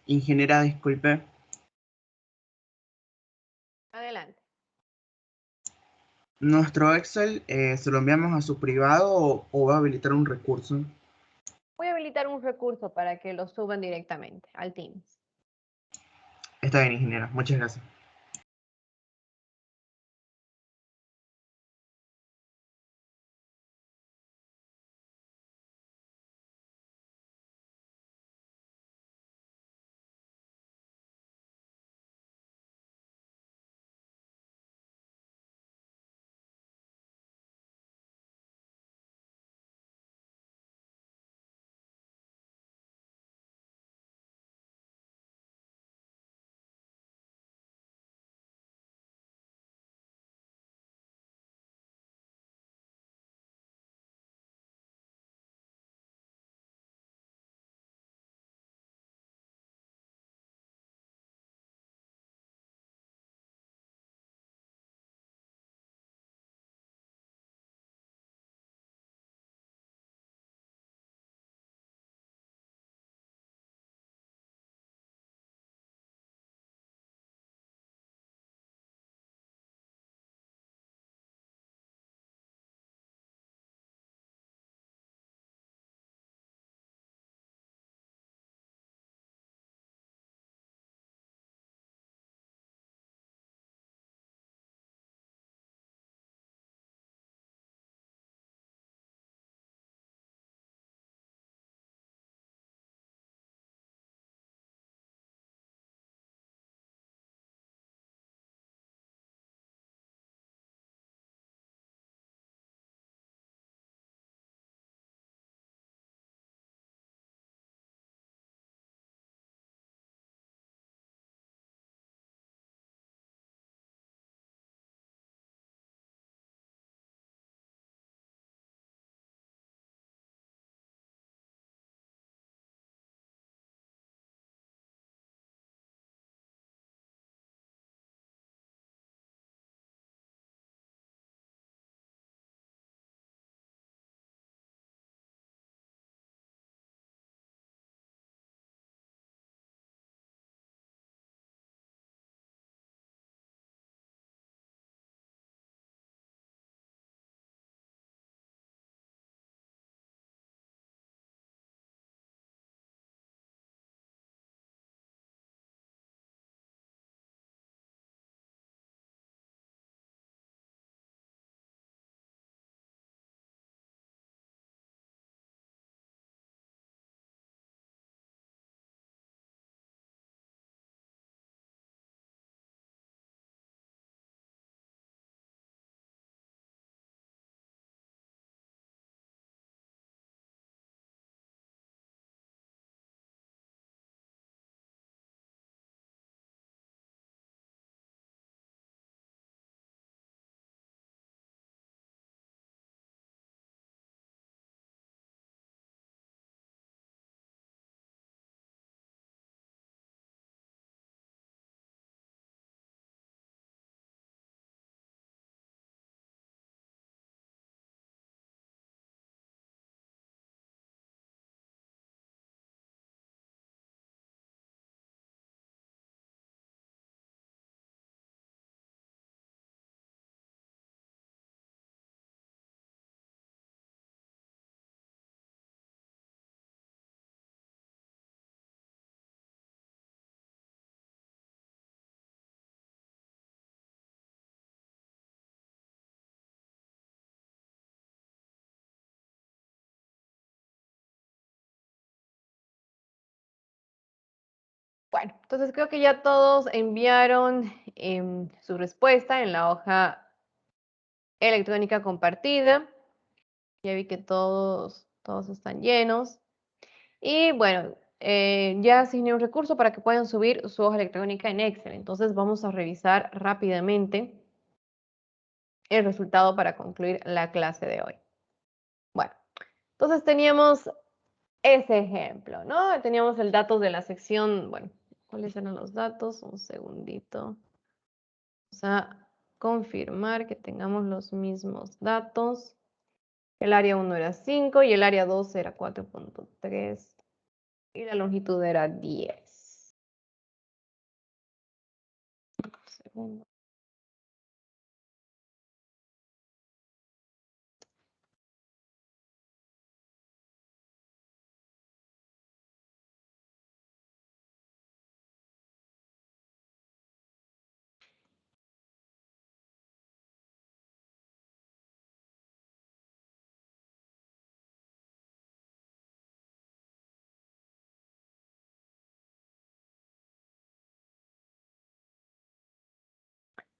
Ingeniera, disculpe. Adelante. ¿Nuestro Excel se lo enviamos a su privado o va a habilitar un recurso? Voy a habilitar un recurso para que lo suban directamente al Teams. Está bien, ingeniera. Muchas gracias. Bueno, entonces creo que ya todos enviaron su respuesta en la hoja electrónica compartida. Ya vi que todos están llenos. Y bueno, ya asigné un recurso para que puedan subir su hoja electrónica en Excel. Entonces vamos a revisar rápidamente el resultado para concluir la clase de hoy. Bueno, entonces teníamos ese ejemplo, ¿no? Teníamos el dato de la sección, bueno, ¿cuáles eran los datos? Un segundito. Vamos a confirmar que tengamos los mismos datos. El área 1 era 5 y el área 2 era 4.3 y la longitud era 10. segundo.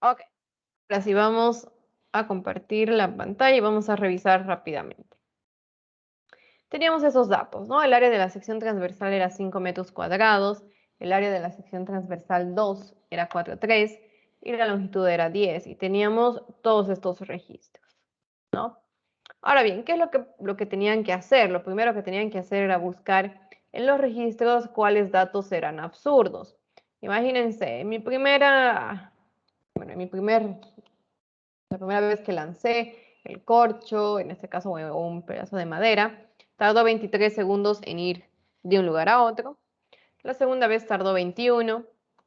Ok, ahora sí vamos a compartir la pantalla y vamos a revisar rápidamente. Teníamos esos datos, ¿no? El área de la sección transversal era 5 metros cuadrados, el área de la sección transversal 2 era 4,3 y la longitud era 10 y teníamos todos estos registros, ¿no? Ahora bien, ¿qué es lo que tenían que hacer? Lo primero que tenían que hacer era buscar en los registros cuáles datos eran absurdos. Imagínense, la primera vez que lancé el corcho, en este caso un pedazo de madera, tardó 23 segundos en ir de un lugar a otro. La segunda vez tardó 21,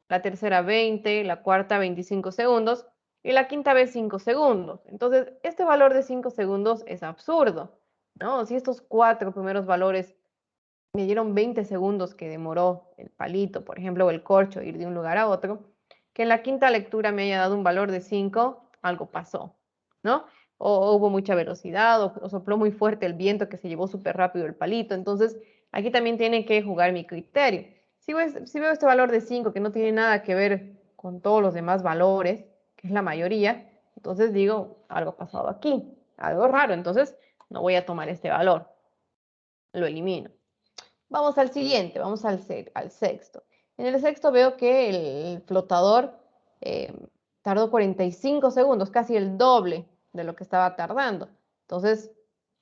la tercera 20, la cuarta 25 segundos y la quinta vez 5 segundos. Entonces, este valor de 5 segundos es absurdo, ¿no? Si estos 4 primeros valores me dieron 20 segundos que demoró el palito, por ejemplo, o el corcho, ir de un lugar a otro, que en la quinta lectura me haya dado un valor de 5, algo pasó, ¿no? O hubo mucha velocidad, o sopló muy fuerte el viento que se llevó súper rápido el palito. Entonces, aquí también tiene que jugar mi criterio. Si veo este valor de 5 que no tiene nada que ver con todos los demás valores, que es la mayoría, entonces digo, algo ha pasado aquí, algo raro, entonces no voy a tomar este valor, lo elimino. Vamos al siguiente, vamos al sexto. En el sexto veo que el flotador tardó 45 segundos, casi el doble de lo que estaba tardando. Entonces,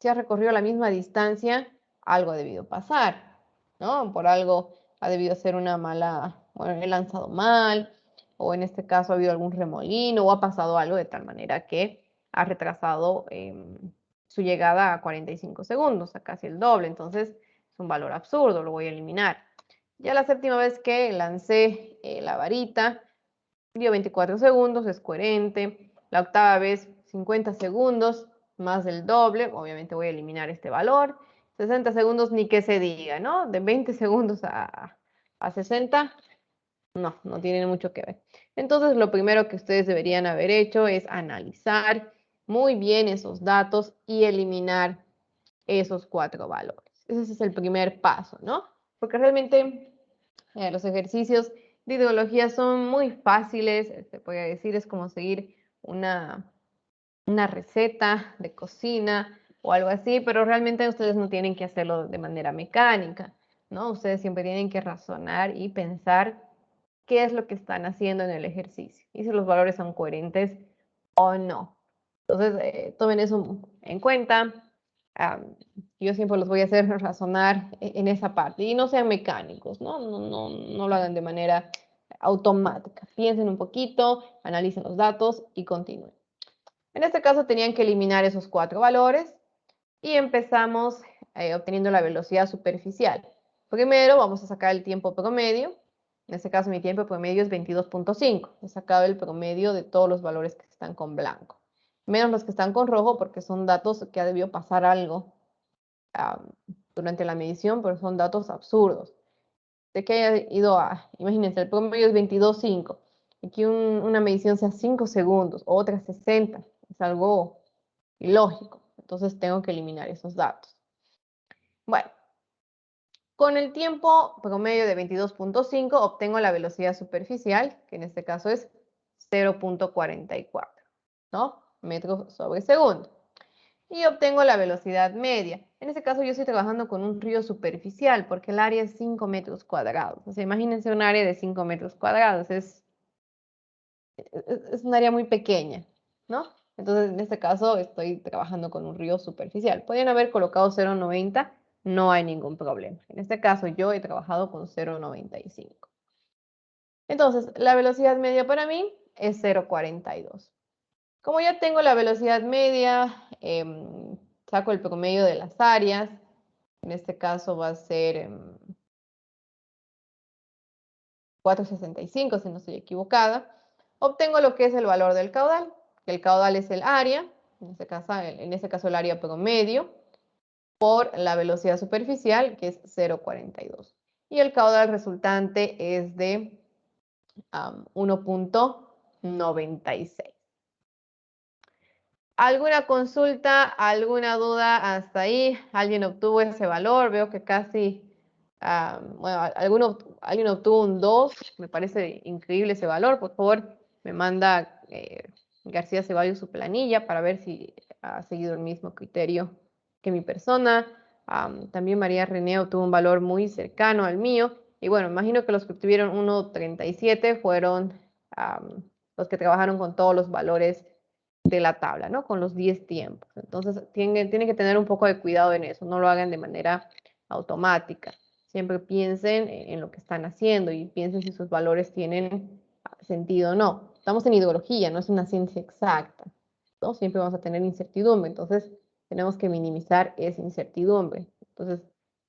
si ha recorrido la misma distancia, algo ha debido pasar, ¿no? Por algo ha debido ser una mala, bueno, he lanzado mal, o en este caso ha habido algún remolino, o ha pasado algo de tal manera que ha retrasado su llegada a 45 segundos, a casi el doble. Entonces, es un valor absurdo, lo voy a eliminar. Ya la séptima vez que lancé la varita, dio 24 segundos, es coherente. La octava vez, 50 segundos, más del doble, obviamente voy a eliminar este valor. 60 segundos, ni que se diga, ¿no? De 20 segundos a 60, no tiene mucho que ver. Entonces, lo primero que ustedes deberían haber hecho es analizar muy bien esos datos y eliminar esos 4 valores. Ese es el primer paso, ¿no? Porque realmente los ejercicios de ideología son muy fáciles, se puede decir, es como seguir una receta de cocina o algo así, pero realmente ustedes no tienen que hacerlo de manera mecánica, ¿no? Ustedes siempre tienen que razonar y pensar qué es lo que están haciendo en el ejercicio y si los valores son coherentes o no. Entonces, tomen eso en cuenta. Yo siempre los voy a hacer razonar en esa parte y no sean mecánicos, ¿no? No lo hagan de manera automática. Piensen un poquito, analicen los datos y continúen. En este caso tenían que eliminar esos 4 valores y empezamos obteniendo la velocidad superficial. Primero vamos a sacar el tiempo promedio. En este caso mi tiempo promedio es 22.5. He sacado el promedio de todos los valores que están con blanco. Menos los que están con rojo porque son datos que ha debido pasar algo durante la medición, pero son datos absurdos. De que haya ido imagínense, el promedio es 22.5. Aquí una medición sea 5 segundos, otra 60. Es algo ilógico. Entonces tengo que eliminar esos datos. Bueno, con el tiempo promedio de 22.5 obtengo la velocidad superficial, que en este caso es 0.44, ¿no? Metros sobre segundo. Y obtengo la velocidad media. En este caso yo estoy trabajando con un río superficial porque el área es 5 metros cuadrados. O sea, imagínense un área de 5 metros cuadrados. Es un área muy pequeña, ¿no? Entonces, en este caso estoy trabajando con un río superficial. Podrían haber colocado 0.90, no hay ningún problema. En este caso yo he trabajado con 0.95. Entonces, la velocidad media para mí es 0.42. Como ya tengo la velocidad media, saco el promedio de las áreas. En este caso va a ser 4.65, si no estoy equivocada. Obtengo lo que es el valor del caudal. El caudal es el área, en este caso el área promedio, por la velocidad superficial, que es 0,42. Y el caudal resultante es de 1,96. ¿Alguna consulta, alguna duda hasta ahí? ¿Alguien obtuvo ese valor? Veo que casi, bueno, alguien obtuvo un 2. Me parece increíble ese valor. Por favor, me manda García Ceballos su planilla para ver si ha seguido el mismo criterio que mi persona. También María René obtuvo un valor muy cercano al mío. Y bueno, imagino que los que obtuvieron 1,37 fueron los que trabajaron con todos los valores de la tabla, ¿no? Con los 10 tiempos. Entonces, tienen que tener un poco de cuidado en eso. No lo hagan de manera automática. Siempre piensen en lo que están haciendo y piensen si sus valores tienen sentido o no. Estamos en ideología, no es una ciencia exacta, ¿no? Siempre vamos a tener incertidumbre. Entonces, tenemos que minimizar esa incertidumbre. Entonces,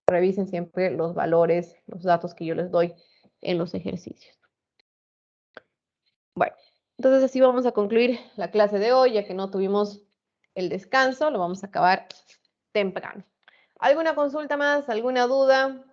revisen siempre los valores, los datos que yo les doy en los ejercicios. Bueno, entonces así vamos a concluir la clase de hoy, ya que no tuvimos el descanso, lo vamos a acabar temprano. ¿Alguna consulta más? ¿Alguna duda?